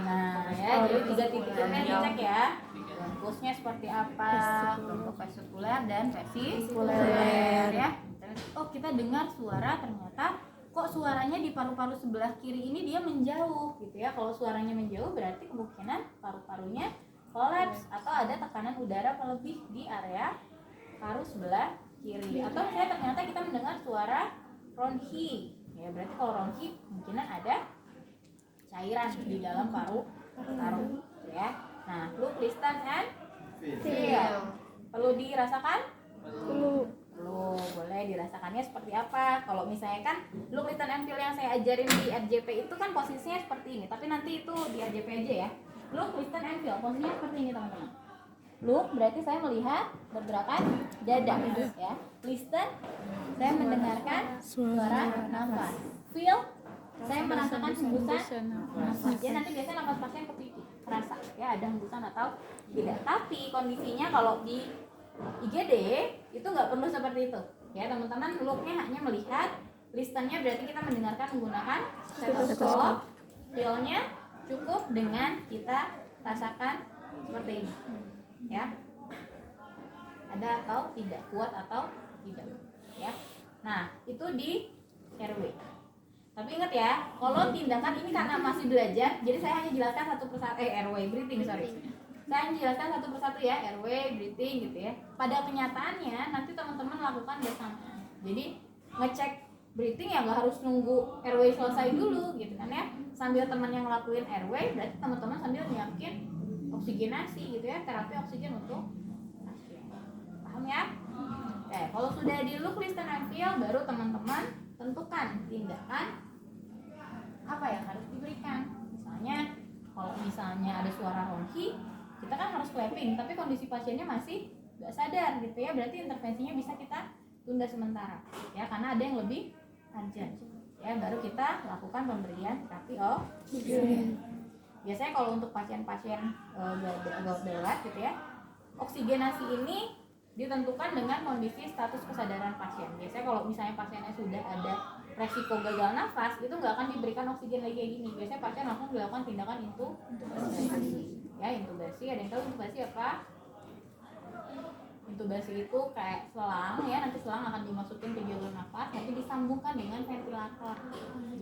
Nah, ya, jadi 3 titik ini dicek ya. Bronkusnya seperti apa? Untuk vesikuler dan vesikuler ya. Oh, kita dengar suara ternyata kok suaranya di paru-paru sebelah kiri ini dia menjauh gitu ya. Kalau suaranya menjauh berarti kemungkinan paru-parunya kolaps atau ada tekanan udara berlebih di area paru sebelah kiri. Atau misalnya ternyata kita mendengar suara ronchi. Ya, berarti kalau ronchi kemungkinan ada cairan di dalam paru ya. Nah, look, listen, and feel. Perlu dirasakan? Perlu, boleh dirasakannya seperti apa. Kalau misalnya kan look, listen, and feel yang saya ajarin di RJP itu kan posisinya seperti ini, tapi nanti itu di RJP aja ya. Look, listen, and feel posisinya seperti ini teman-teman. Look berarti saya melihat pergerakan dada ya. Listen, saya mendengarkan suara nafas. Feel, saya merasakan hembusan nafas. Ya, nanti biasanya nafas pasien ke pipi terasa ya ada hembusan atau tidak. Tapi kondisinya kalau di IGD itu nggak perlu seperti itu ya teman-teman. Looknya hanya melihat, listennya berarti kita mendengarkan menggunakan stetoskop. Feelnya cukup dengan kita rasakan seperti ini ya, ada atau tidak, kuat atau tidak ya. Nah, itu di airway. Tapi ingat ya, kalau tindakan ini karena masih belajar, jadi saya hanya jelaskan satu persatu airway, breathing, sorry. Saya hanya jelaskan satu persatu ya, airway, breathing gitu ya. Pada kenyataannya nanti teman-teman lakukan bersamaan. Jadi ngecek breathing ya nggak harus nunggu airway selesai dulu gitu kan ya. Sambil teman yang ngelakuin airway, berarti teman-teman sambil nyiapin oksigenasi gitu ya, terapi oksigen untuk pasien. Paham ya? Kalau sudah di look, listen, and feel, baru teman-teman tentukan tindakan apa yang harus diberikan. Misalnya kalau misalnya ada suara ronki, kita kan harus clapping, tapi kondisi pasiennya masih nggak sadar gitu ya, berarti intervensinya bisa kita tunda sementara ya, karena ada yang lebih urgent ya, baru kita lakukan pemberian terapi oksigen. Biasanya kalau untuk pasien-pasien gawat darurat gitu ya, oksigenasi ini ditentukan dengan kondisi status kesadaran pasien. Biasanya kalau misalnya pasiennya sudah ada resiko gagal nafas, itu nggak akan diberikan oksigen lagi kayak gini. Biasanya pasien langsung dilakukan tindakan intubasi. Ya, intubasi. Ada yang tahu intubasi apa? Intubasi itu kayak selang ya, nanti selang akan dimasukin ke jalur nafas, nanti disambungkan dengan ventilator.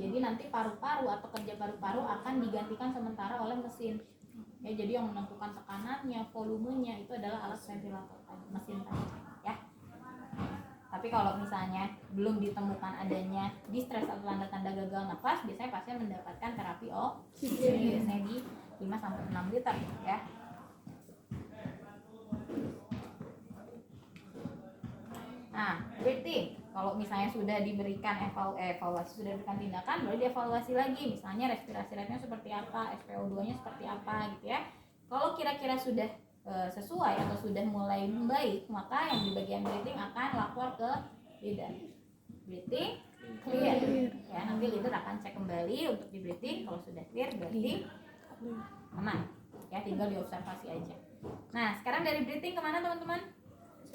Jadi nanti paru-paru atau kerja paru-paru akan digantikan sementara oleh mesin. Ya, jadi yang menentukan tekanannya, volumenya itu adalah alat ventilator mesin tadi ya. Tapi kalau misalnya belum ditemukan adanya distress atau tanda-tanda gagal nafas, biasanya pasien mendapatkan terapi oksigen biasanya di 5-6 liter ya. Nah, breathing. Kalau misalnya sudah diberikan evaluasi, sudah diberikan tindakan, baru dievaluasi lagi. Misalnya respirasi rate-nya seperti apa, SpO2-nya seperti apa gitu ya. Kalau kira-kira sudah sesuai atau sudah mulai membaik, maka yang di bagian breathing akan lapor ke leader. Breathing clear. Ya, nanti leader akan cek kembali untuk di breathing. Kalau sudah clear berarti aman. Ya, tinggal diobservasi aja. Nah, sekarang dari breathing kemana teman-teman?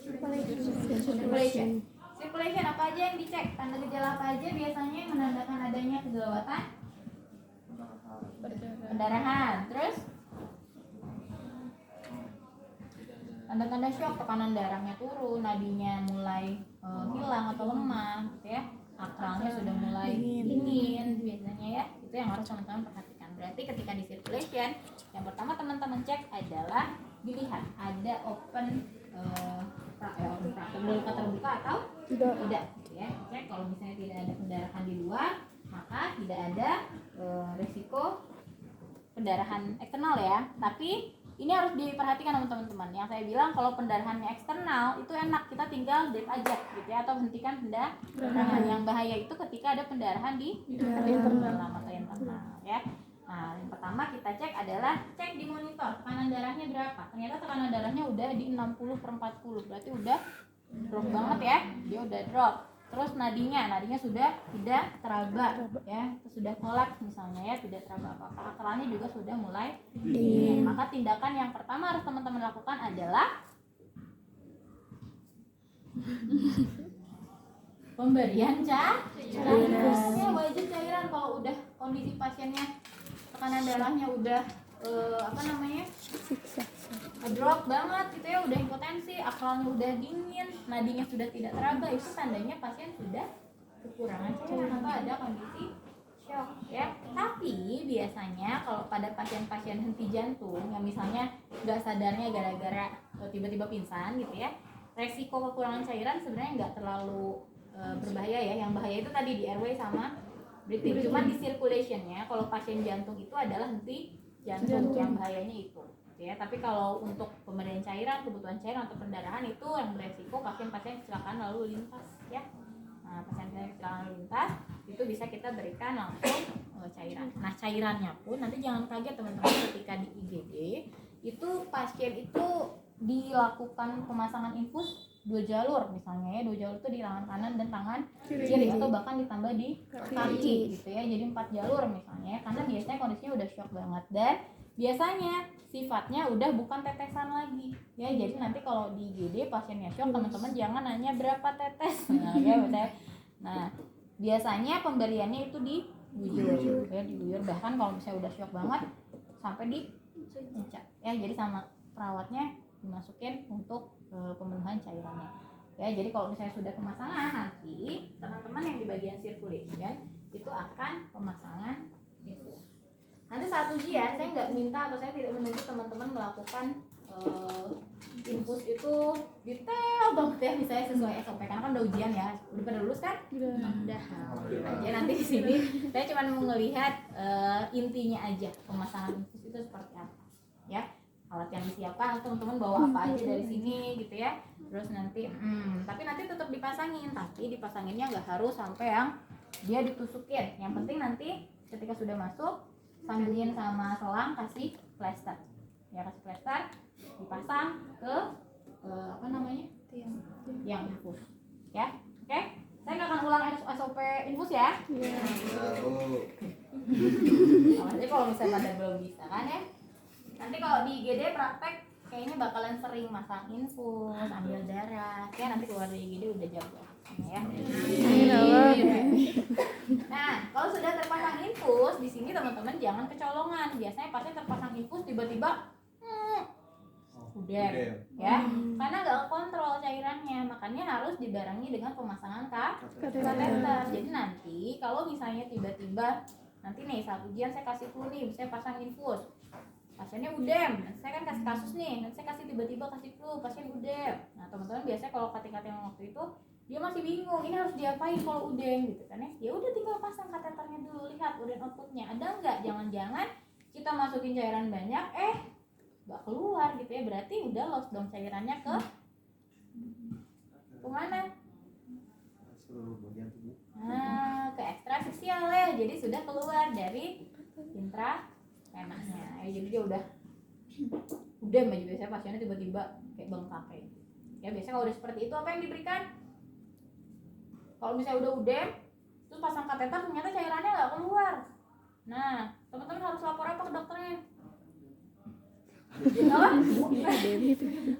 Circulation. Circulation apa aja yang dicek? Tanda gejala apa aja biasanya yang menandakan adanya kegalauan? Pendarahan. Terus tanda-tanda shock, tekanan darahnya turun, nadinya mulai hilang atau lemah, gitu ya. Akralnya sudah mulai dingin biasanya ya. Itu yang harus teman-teman perhatikan. Berarti ketika di circulation, yang pertama teman-teman cek adalah dilihat ada open luka terbuka atau tidak ya. Cek kalau misalnya tidak ada pendarahan di luar, maka tidak ada resiko pendarahan eksternal ya. Tapi ini harus diperhatikan sama teman-teman. Yang saya bilang kalau pendarahannya eksternal itu enak, kita tinggal drip aja gitu ya, atau hentikan pendarahan. Yang bahaya itu ketika ada pendarahan di dalam atau internal ya. Nah, yang pertama kita cek adalah cek di monitor tekanan darahnya berapa. Ternyata tekanan darahnya udah di 60/40, berarti udah drop banget ya, dia udah drop. Terus nadinya sudah tidak teraba ya, sudah kolaps misalnya ya, tidak teraba apa-apa. Akralnya juga sudah mulai dingin. Maka tindakan yang pertama harus teman-teman lakukan adalah pemberian cairan. Ya, wajib cairan kalau udah kondisi pasiennya tekanan darahnya udah drop banget gitu ya, udah impotensi, akralnya udah dingin, nadinya sudah tidak teraba, itu tandanya pasien sudah kekurangan cairan atau ada kondisi shock ya. Tapi biasanya kalau pada pasien-pasien henti jantung yang misalnya nggak sadarnya gara-gara tiba-tiba pingsan gitu ya, resiko kekurangan cairan sebenarnya nggak terlalu berbahaya ya. Yang bahaya itu tadi di airway sama breathing. Cuma di circulationnya kalau pasien jantung itu adalah henti jantung yang bahayanya itu ya. Tapi kalau untuk pemberian cairan, kebutuhan cairan atau pendarahan itu yang beresiko pasien-pasien kecelakaan lalu lintas ya. Nah, pasien-pasien kecelakaan lalu lintas itu bisa kita berikan langsung cairan. Nah, cairannya pun nanti jangan kaget teman-teman, ketika di IGD itu pasien itu dilakukan pemasangan infus 2 jalur misalnya ya, 2 jalur itu di tangan kanan dan tangan kiri atau bahkan ditambah di kaki gitu ya, jadi 4 jalur misalnya ya, karena biasanya kondisinya udah shock banget dan biasanya sifatnya udah bukan tetesan lagi ya. Jadi nanti kalau di IGD pasiennya shock, teman-teman jangan nanya berapa tetes ya, nah biasanya pemberiannya itu diguyur ya, diguyur, bahkan kalau misalnya udah shock banget sampai diincak ya, jadi sama perawatnya dimasukin untuk pemenuhan cairannya ya. Jadi kalau misalnya sudah pemasangan, nanti teman-teman yang di bagian circulation itu akan pemasangan infus. Nanti saat ujian saya nggak minta atau saya tidak menunggu teman-teman melakukan infus itu detail banget ya, misalnya sesuai SOP, karena kan udah ujian ya, udah pada lulus kan? Udah. Aja nanti di sini saya cuma mau ngelihat intinya aja pemasangan infus itu seperti apa ya. alat yang disiapkan, teman-teman bawa apa aja dari sini gitu ya. Terus nanti tapi nanti tetap dipasangin, tapi dipasanginnya nggak harus sampai yang dia ditusukin. Yang penting nanti ketika sudah masuk sambungin sama selang, kasih plester ya, kasih plester, dipasang ke apa namanya yang infus ya. Oke, saya nggak akan ulang SOP infus ya. Jadi kalau misalnya pada belum bisa kan ya, nanti kalau di IGD praktek kayaknya bakalan sering masang infus, ambil darah ya, nanti keluar dari IGD udah jago ya. Nah, kalau sudah terpasang infus di sini teman-teman jangan kecolongan. Biasanya pasien terpasang infus tiba-tiba udah ya, karena nggak kontrol cairannya, makanya harus dibarengi dengan pemasangan kateter. Jadi nanti kalau misalnya tiba-tiba nanti nih saat ujian saya kasih flu nih, saya pasang infus, pasiennya udem, saya kan kasih kasus nih, nanti saya kasih tiba-tiba kasih flu, pasien udem. Nah teman-teman biasanya kalau kating-kating waktu itu dia masih bingung ini harus diapain kalau udem gitu kan ya udah tinggal pasang kateternya dulu, lihat urine outputnya ada nggak, jangan-jangan kita masukin cairan banyak nggak keluar gitu ya, berarti udah lost dong cairannya ke mana? Seluruh bagian tubuh. Nah, ke ekstrasisial ya, jadi sudah keluar dari intravenasnya ya, jadi dia udah aja. Biasanya pasiennya tiba-tiba kayak bengkak kayak gitu ya. Biasanya kalau udah seperti itu apa yang diberikan? Kalau misalnya udah udem terus pasang kateter ternyata cairannya nggak keluar, nah teman-teman harus lapor apa ke dokternya?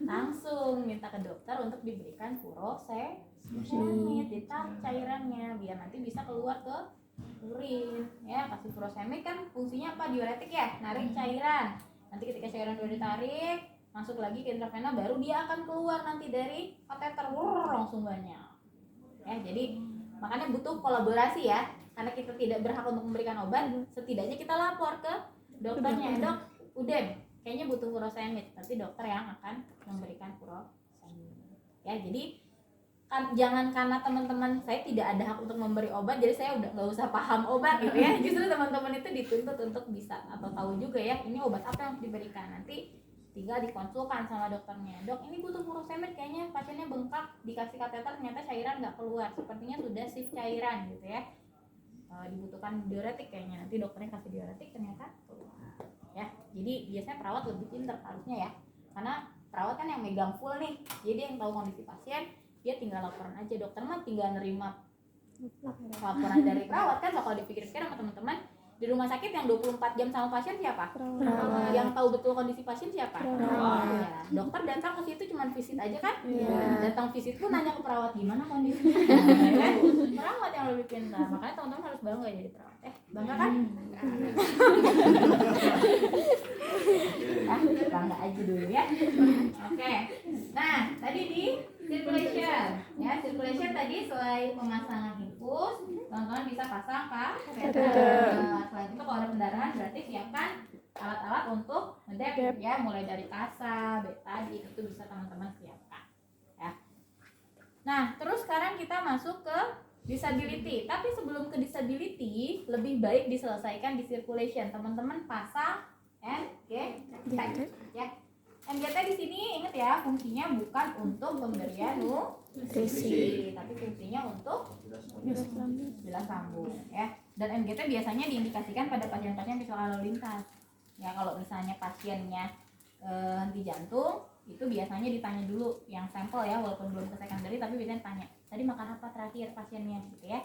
Langsung minta ke dokter untuk diberikan furosemid, ditarik cairannya biar nanti bisa keluar ke urin ya. Kasih furosemid kan fungsinya apa? Diuretik ya, narik cairan. Nanti ketika cairan udah ditarik masuk lagi ke intravena, baru dia akan keluar nanti dari kateter langsung banyak ya. Jadi makanya butuh kolaborasi ya, karena kita tidak berhak untuk memberikan obat, setidaknya kita lapor ke dokternya, dok udem kayaknya butuh furosemid, nanti dokter yang akan memberikan furosemid ya. Jadi kan jangan karena teman-teman saya tidak ada hak untuk memberi obat jadi saya udah nggak usah paham obat gitu ya. Justru teman-teman itu dituntut untuk bisa atau tahu juga ya ini obat apa yang harus diberikan. Nanti tinggal dikonsulkan sama dokternya, dok ini butuh furosemid kayaknya pasiennya bengkak, dikasih kateter ternyata cairan nggak keluar, sepertinya sudah shift cairan gitu ya, dibutuhkan diuretik kayaknya, nanti dokternya kasih diuretik ternyata keluar ya. Jadi biasanya perawat lebih pintar harusnya ya, karena perawat kan yang megang full nih, jadi yang tahu kondisi pasien dia tinggal laporan aja, dokter mah tinggal nerima laporan dari perawat kan. Kalau dipikir-pikir sama teman-teman di rumah sakit yang 24 jam sama pasien siapa? Perawat. Yang tahu betul kondisi pasien siapa? Perawat. Ya. Dokter datang ke situ cuma visit aja kan? Datang visit pun nanya ke perawat gimana kondisinya. Kan? Perawat yang lebih pintar. Makanya teman-teman harus bangga jadi perawat. Bangga kan? Bangga aja dulu ya. Oke. Nah, tadi di circulation ya, circulation tadi selain pemasangan infus, teman-teman bisa pasang kateter. Selain itu kalau ada pendarahan berarti siapkan alat-alat untuk ngedep ya, mulai dari kasa, betadine itu bisa teman-teman siapkan ya. Nah, terus sekarang kita masuk ke disability. Tapi sebelum ke disability, lebih baik diselesaikan di circulation. Teman-teman pasang NGT ya. NGT di sini ingat ya, fungsinya bukan untuk pemberian nutrisi, tapi fungsinya untuk bilas lambung ya. Dan NGT biasanya diindikasikan pada pasien-pasien kecelakaan lalu lintas. Ya kalau misalnya pasiennya henti jantung, itu biasanya ditanya dulu yang sampel ya, walaupun belum ke secondary tapi biasanya tanya, tadi makan apa terakhir pasiennya gitu ya.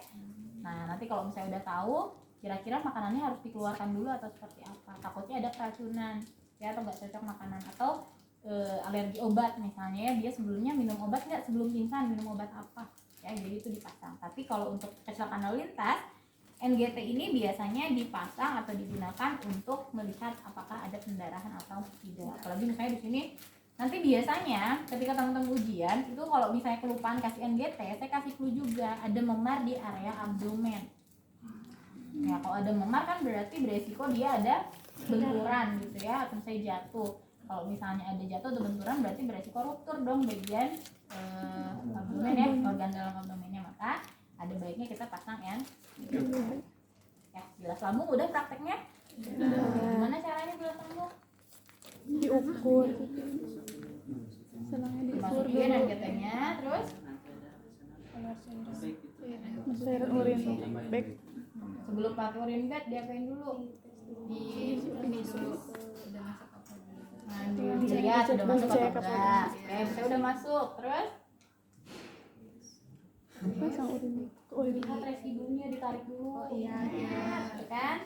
Nah nanti kalau misalnya udah tahu kira-kira makanannya harus dikeluarkan dulu atau seperti apa, takutnya ada keracunan ya, atau nggak cocok makanan, atau alergi obat misalnya ya, dia sebelumnya minum obat nggak, sebelum pingsan minum obat apa ya, jadi itu dipasang. Tapi kalau untuk kecelakaan lalu lintas, NGT ini biasanya dipasang atau digunakan untuk melihat apakah ada pendarahan atau tidak. Apalagi misalnya di sini nanti biasanya ketika teman-teman ujian itu kalau misalnya kelupaan kasih NGT, saya kasih clue juga ada memar di area abdomen. Ya kalau ada memar kan berarti beresiko dia ada benturan gitu ya, atau saya jatuh. Kalau misalnya ada jatuh atau benturan berarti beresiko ruptur dong bagian abdomen ya, organ dalam abdomennya. Maka ada baiknya kita pasang ya. Bilas lambung udah prakteknya? Gimana caranya bilas lambung? diukur selangnya diukur dimasukin dulu NGT-nya, terus mesir urin back sebelum pakai urin bed diapain dulu? Di ini dulu. Nah, dilihat udah masuk atau enggak. Oke, saya udah masuk. Terus pasang urin lihat residunya, ditarik dulu. Gitu kan?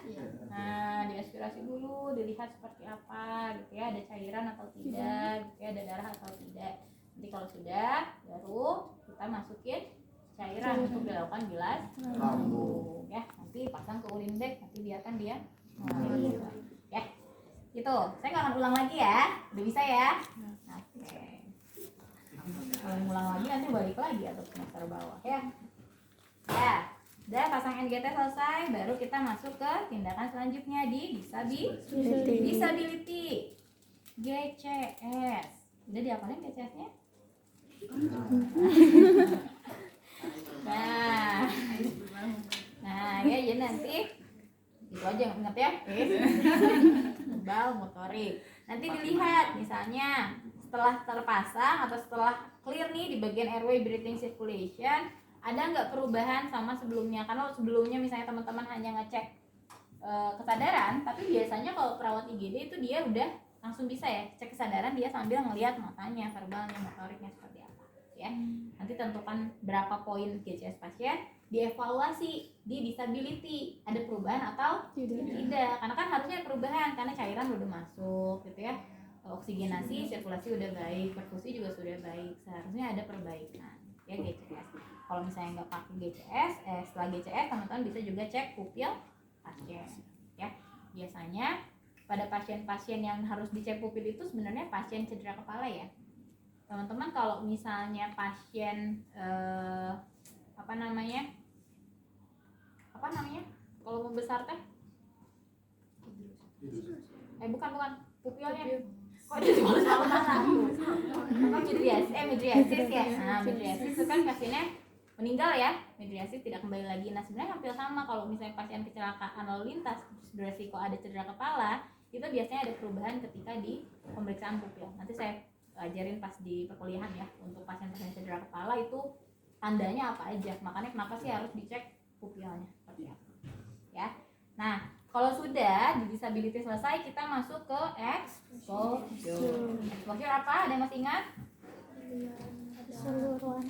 Nah, diaspirasi dulu, dilihat seperti apa gitu ya, ada cairan atau tidak, gitu ya, ada darah atau tidak. Nanti kalau sudah, baru kita masukin cairan untuk dilakukan bilas lambung ya. Nanti pasang ke urin bag, nanti biarkan dia mengalir. Ya. Gitu. Saya nggak akan ulang lagi ya. Udah bisa ya? Oke. Kalau ngulang lagi nanti balik lagi atau semester bawah ya. Ya. Udah pasang NGT selesai, baru kita masuk ke tindakan selanjutnya di disability. GCS. Udah dihafalin GCS-nya? Nah ya jadi nanti itu aja ingat ya. Verbal, motorik. Nanti dilihat misalnya setelah terpasang atau setelah clear nih di bagian airway breathing circulation, ada nggak perubahan sama sebelumnya? Karena sebelumnya misalnya teman-teman hanya ngecek kesadaran, tapi biasanya kalau perawat IGD itu dia udah langsung bisa ya cek kesadaran, dia sambil ngelihat matanya, verbalnya, motoriknya seperti apa ya. Nanti tentukan berapa poin GCS pasien, dievaluasi di disability ada perubahan atau tidak, karena kan harusnya ada perubahan karena cairan udah masuk gitu ya, oksigenasi, sirkulasi udah baik, perfusi juga sudah baik, seharusnya ada perbaikan ya GCS. Kalau misalnya nggak pakai GCS, setelah GCS teman-teman bisa juga cek pupil pasien ya. Biasanya pada pasien-pasien yang harus dicek pupil itu sebenarnya pasien cedera kepala ya teman-teman. Kalau misalnya pasien apa namanya kalau membesar teh bukan pupilnya kok jadi malah midriasis ya. Nah midriasis itu kan pasiennya meninggal ya, midriasis tidak kembali lagi. Nah sebenarnya hampir sama kalau misalnya pasien kecelakaan lalu lintas beresiko ada cedera kepala, itu biasanya ada perubahan ketika di pemeriksaan pupil. Nanti saya ajarin pas di perkuliahan ya, untuk pasien-pasien cedera kepala itu tandanya apa aja, makanya kenapa sih harus dicek pupilnya seperti apa ya. Nah kalau sudah di disability selesai, kita masuk ke exposure. Exposure apa? Ada yang masih ingat? keseluruhan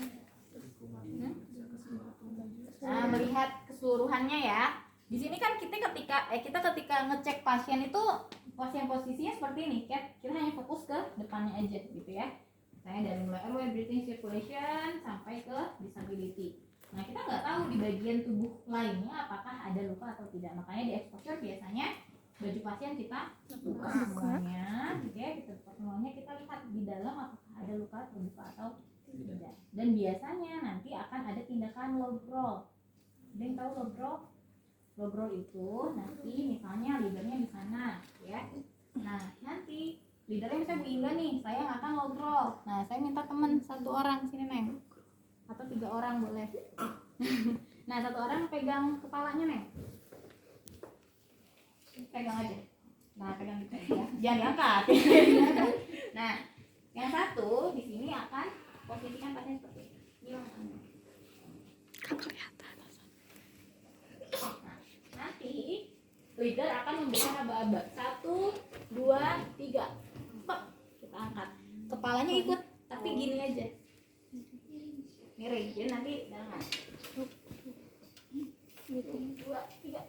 Nah, melihat keseluruhannya ya. Di sini kan kita ketika ngecek pasien itu pasien posisinya seperti ini, kita hanya fokus ke depannya aja gitu ya. Saya dari mulai airway, breathing, circulation sampai ke disability. Nah, kita nggak tahu di bagian tubuh lainnya apakah ada luka atau tidak. Makanya di exposure biasanya baju pasien kita buka semuanya, gitu ya. Kita buka semuanya, kita lihat di dalam apakah ada luka terbuka atau tidak. Dan biasanya nanti akan ada tindakan log roll. Ada yang tahu log roll? Log roll itu nanti misalnya leadernya di sana, ya. Nah nanti leadernya misalnya Bu Indah nih, saya akan log roll. Nah saya minta teman 1 orang sini Neng, atau 3 orang boleh. Nah 1 orang pegang kepalanya Neng, pegang aja. Nah pegang gitu ya, jangan diangkat. Nah yang satu di sini akan posisikan pasien seperti ini. kan kelihatan. Nanti leader akan memberikan aba-aba 1, 2, 3. Pep, kita angkat. Kepalanya ikut, tapi gini aja. Miring, jadi nanti jangan. 1, 2, 3.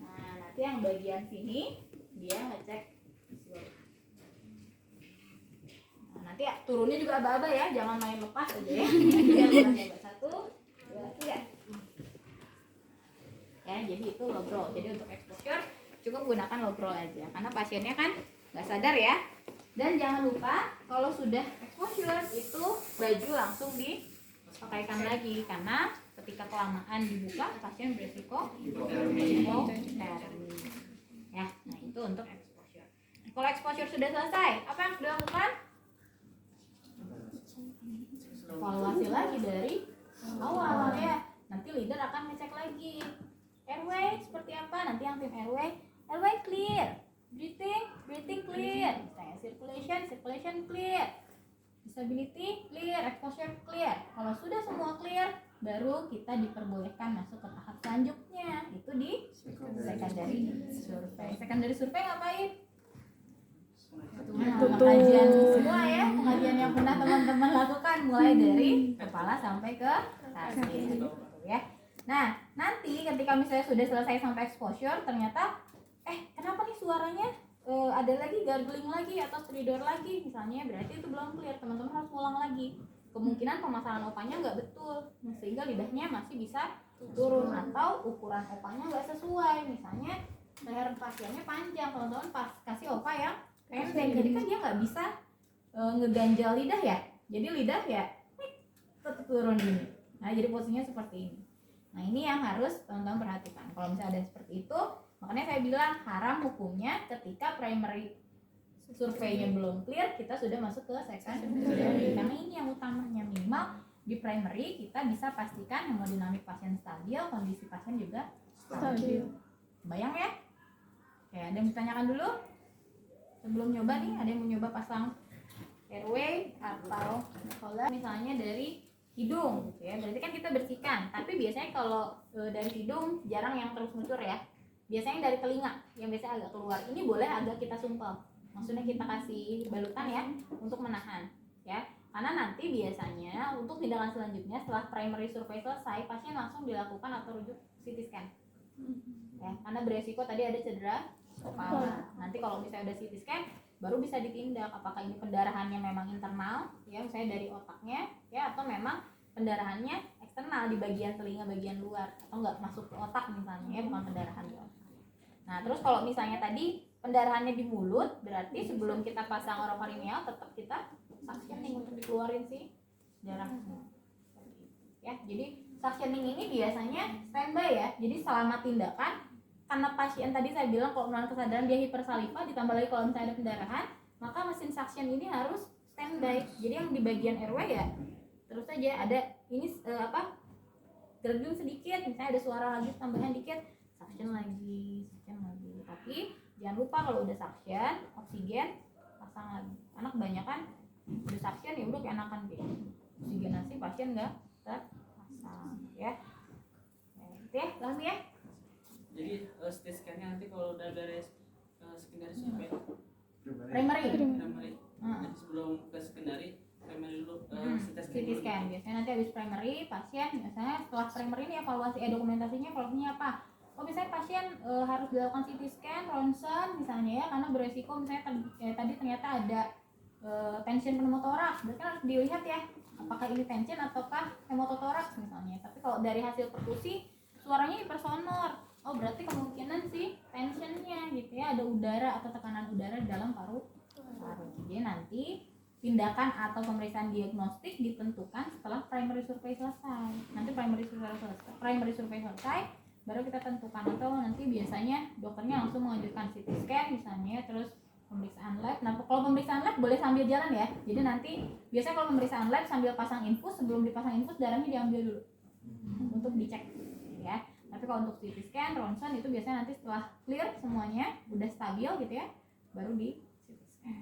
Nah, nanti yang bagian sini dia ngecek visual. Nah, nanti ya, turunnya juga aba-aba ya, jangan main lepas aja ya. Aba-aba 1, 2, 3. Ya, jadi itu log roll. Jadi untuk exposure cukup gunakan log roll aja, karena pasiennya kan nggak sadar ya. Dan jangan lupa kalau sudah exposure itu baju langsung dipakaikan lagi, karena ketika kelamaan dibuka pasien beresiko hipotermi. Ya, nah itu untuk exposure. Kalau exposure sudah selesai, apa yang sudah dilakukan? Evaluasi lagi dari awal ya. Nanti leader akan ngecek lagi airway seperti apa. Nanti yang tim airway airway clear, breathing clear, misalnya circulation clear, disability clear, exposure clear. Kalau sudah semua clear, baru kita diperbolehkan masuk ke tahap selanjutnya, itu di secondary survey ngapain? Pengajian semua ya, pengajian yang pernah teman-teman lakukan mulai dari kepala sampai ke kaki gitu ya. Nah, nanti ketika misalnya sudah selesai sampai exposure, ternyata kenapa nih suaranya ada lagi gargling lagi atau stridor lagi misalnya, berarti itu belum clear, teman-teman harus ulang lagi. Kemungkinan pemasangan opanya nggak betul, sehingga lidahnya masih bisa turun, atau ukuran opanya nggak sesuai, misalnya leher pasiennya panjang, teman-teman pas kasih opa yang pendek, jadi kan dia nggak bisa ngeganjal lidah ya, jadi lidah ya tetap turun gini. Nah, jadi posisinya seperti ini. Nah, ini yang harus teman-teman perhatikan. Kalau misalnya ada seperti itu, makanya saya bilang haram hukumnya ketika primary surveinya belum clear, kita sudah masuk ke secondary. Karena ini yang utamanya, minimal di primary kita bisa pastikan hemodinamik pasien stabil, kondisi pasien juga stabil. Bayang ya? Oke, ada yang ditanyakan dulu? Sebelum nyoba nih, ada yang mau nyoba pasang airway atau collar misalnya dari hidung gitu ya. Berarti kan kita bersihkan, tapi biasanya kalau dari hidung jarang yang terus muncul ya. Biasanya dari telinga yang biasanya agak keluar. Ini boleh agak kita sumpel. Maksudnya kita kasih balutan ya untuk menahan ya. Karena nanti biasanya untuk tindakan selanjutnya setelah primary survey selesai, pasien langsung dilakukan atau rujuk CT scan. Ya, karena beresiko tadi ada cedera kepala. Nanti kalau misalnya udah CT scan baru bisa ditindak apakah ini pendarahannya memang internal ya, misalnya dari otaknya ya, atau memang pendarahannya eksternal di bagian telinga bagian luar, atau enggak masuk ke otak misalnya ya, bukan pendarahan di otak. Nah, terus kalau misalnya tadi pendarahannya di mulut, berarti sebelum kita pasang orofaringeal tetap kita suctioning untuk dikeluarin sih darahnya. Ya, jadi suctioning ini biasanya standby ya. Jadi selama tindakan, karena pasien tadi saya bilang kalau menahan kesadaran dia hipersaliva, ditambah lagi kalau misalnya ada pendarahan, maka mesin suction ini harus standby. Jadi yang di bagian airway ya terus saja ada ini gurgling sedikit, misalnya ada suara lagi tambahan dikit, suction lagi. Tapi jangan lupa kalau udah suction, oksigen pasang lagi. Karena kebanyakan udah suction ya udah keenakan gitu. Oksigenasi pasien nggak terpasang ya. Gitu ya, paham ya? Jadi CT scan-nya nanti kalau udah beres secondary survey Primary. jadi sebelum ke secondary primary dulu CT scan CT scan biasanya nanti habis primary pasien, biasanya setelah primary ini evaluasi dokumentasinya evaluasinya apa? Oh, misalnya pasien harus dilakukan CT scan, ronsen misalnya ya, karena beresiko misalnya tadi ternyata ada tension pneumotoraks, berarti kan harus dilihat ya apakah ini tension ataukah hemototoraks misalnya. Tapi kalau dari hasil perkusi suaranya hipersonor, oh berarti kemungkinan sih tensionnya gitu ya, ada udara atau tekanan udara di dalam paru-paru. Jadi nanti tindakan atau pemeriksaan diagnostik ditentukan setelah primary survey selesai. Nanti primary survey selesai baru kita tentukan, atau nanti biasanya dokternya langsung mengajukan CT scan misalnya, terus pemeriksaan lab. Nah, kalau pemeriksaan lab boleh sambil jalan ya. Jadi nanti biasanya kalau pemeriksaan lab sambil pasang infus, sebelum dipasang infus darahnya diambil dulu untuk dicek ya. Tapi kalau untuk CT scan, ronsen itu biasanya nanti setelah clear semuanya udah stabil gitu ya, baru di CT scan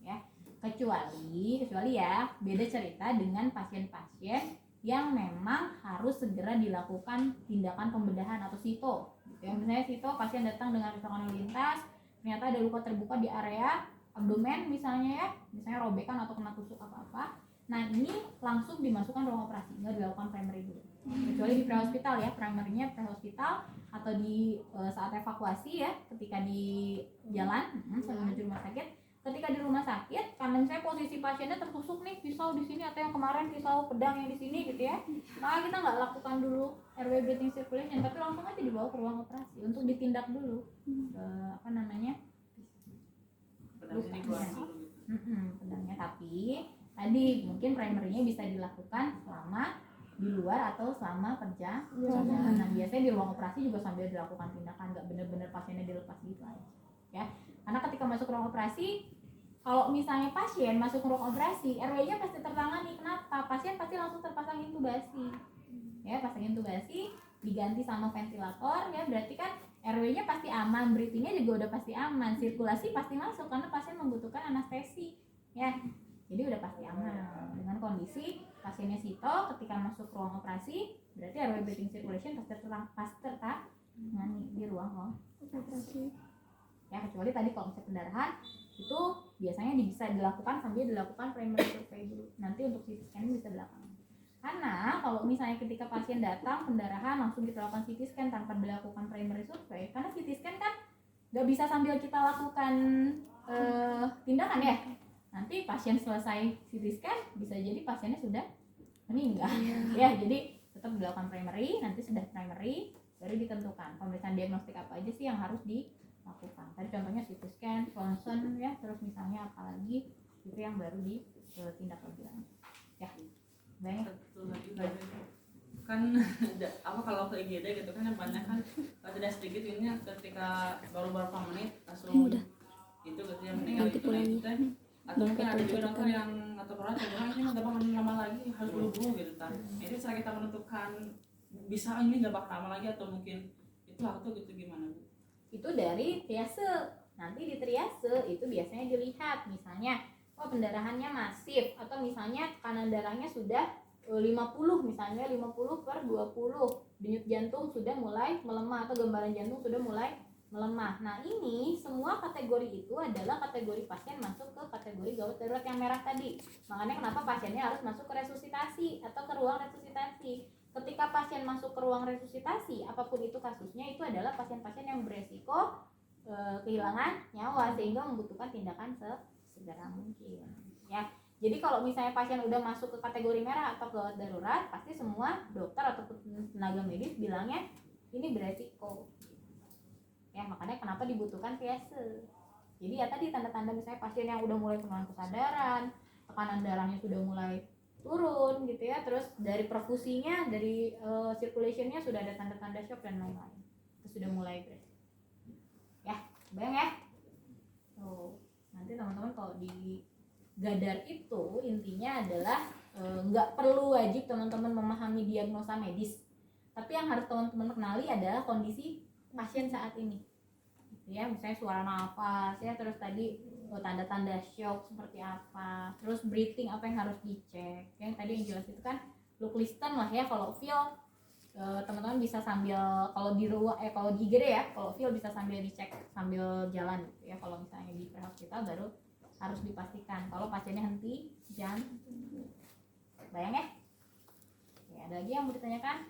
ya. Kecuali ya beda cerita dengan pasien-pasien yang memang harus segera dilakukan tindakan pembedahan atau sito gitu ya. Misalnya sito pasien datang dengan kerusakan lalu lintas, ternyata ada luka terbuka di area abdomen misalnya ya, misalnya robekan atau kena tusuk apa-apa. Nah, ini langsung dimasukkan ruang operasi, nggak dilakukan primary dulu. Kecuali di pre-hospital ya, primernya pre-hospital atau di saat evakuasi ya, ketika di jalan sebelum menuju rumah sakit. Ketika di rumah sakit, karena misalnya posisi pasiennya tertusuk nih, pisau di sini atau yang kemarin pisau pedang yang di sini gitu ya, maka kita nggak lakukan dulu airway breathing circulation, tapi langsung aja dibawa ke ruang operasi untuk ditindak dulu pedangnya pedangnya. Tapi tadi mungkin primernya bisa dilakukan selama di luar atau selama perjalanan. Nah, biasanya di ruang operasi juga sambil dilakukan tindakan, nggak bener-bener pasiennya dilepas gitu aja ya. Karena ketika masuk ruang operasi, kalau misalnya pasien masuk ke ruang operasi, airway-nya pasti tertangani. Kenapa? Pasien pasti langsung terpasang intubasi. Ya, pasang intubasi diganti sama ventilator ya, berarti kan RW-nya pasti aman, breathing-nya juga udah pasti aman, sirkulasi pasti masuk karena pasien membutuhkan anestesi ya. Jadi udah pasti aman. Dengan kondisi pasiennya sito ketika masuk ruang operasi, berarti airway breathing circulation pasti tertangani di ruang Operasi. ya, kecuali tadi kalau misalnya pendarahan itu biasanya bisa dilakukan sambil dilakukan primary survey dulu. Nanti untuk CT scan bisa belakangan. Karena kalau misalnya ketika pasien datang pendarahan langsung kita lakukan CT scan tanpa dilakukan primary survey, karena CT scan kan nggak bisa sambil kita lakukan tindakan ya. Nanti pasien selesai CT scan bisa jadi pasiennya sudah meninggal ya. Jadi tetap dilakukan primary, nanti sudah primary baru ditentukan pemeriksaan diagnostik apa aja sih yang harus dilakukan. Tadi contohnya CT scan, ronsen ya, terus misalnya apalagi itu yang baru ditindak lebih lanjut ya. Baik. Betul lagi kan apa kalau ke IGD gitu kan yang banyak kan tidak sedikit ini ketika baru beberapa menit langsung udah. itu gitu yang meninggal Nanti itu nah, itu pulangnya. teh atau mungkin ada juga dokter yang atau perawat yang bilang ini nggak bakal lama lagi harus buru-buru gitu kan. Itu setelah kita menentukan bisa ini nggak bakal lama lagi atau mungkin itu waktu gitu gimana Bu? Itu dari triase. Nanti di triase itu biasanya dilihat misalnya oh pendarahannya masif atau misalnya tekanan darahnya sudah 50 misalnya 50/20, denyut jantung sudah mulai melemah atau gambaran jantung sudah mulai melemah. Nah ini semua kategori itu adalah kategori pasien masuk ke kategori gawat darurat yang merah tadi. Makanya kenapa pasiennya harus masuk ke resusitasi atau ke ruang resusitasi. Ketika pasien masuk ke ruang resusitasi, apapun itu kasusnya, itu adalah pasien-pasien yang beresiko kehilangan nyawa sehingga membutuhkan tindakan segera mungkin ya. Jadi kalau misalnya pasien udah masuk ke kategori merah atau gawat darurat, pasti semua dokter atau tenaga medis bilangnya ini beresiko ya. Makanya kenapa dibutuhkan triase. Jadi ya tadi tanda-tanda misalnya pasien yang udah mulai penurunan kesadaran, tekanan darahnya sudah mulai turun gitu ya, terus dari perfusinya, dari circulationnya sudah ada tanda-tanda shock dan lain-lain, itu sudah mulai beresiko ya. Bayang ya. Tuh nanti teman-teman kalau di Gadar itu intinya adalah nggak perlu wajib teman-teman memahami diagnosa medis, tapi yang harus teman-teman kenali adalah kondisi pasien saat ini ya. Misalnya suara nafas ya, terus tadi tanda-tanda shock seperti apa, terus breathing apa yang harus dicek yang tadi yang jelas itu kan look listen lah ya. Kalau feel teman-teman bisa sambil kalau di ruang kalau di IGD ya, kalau feel bisa sambil dicek sambil jalan gitu ya. Kalau misalnya di pre-hospital baru harus dipastikan kalau pasiennya henti jantung. Bayang ya. Ada lagi yang mau ditanyakan?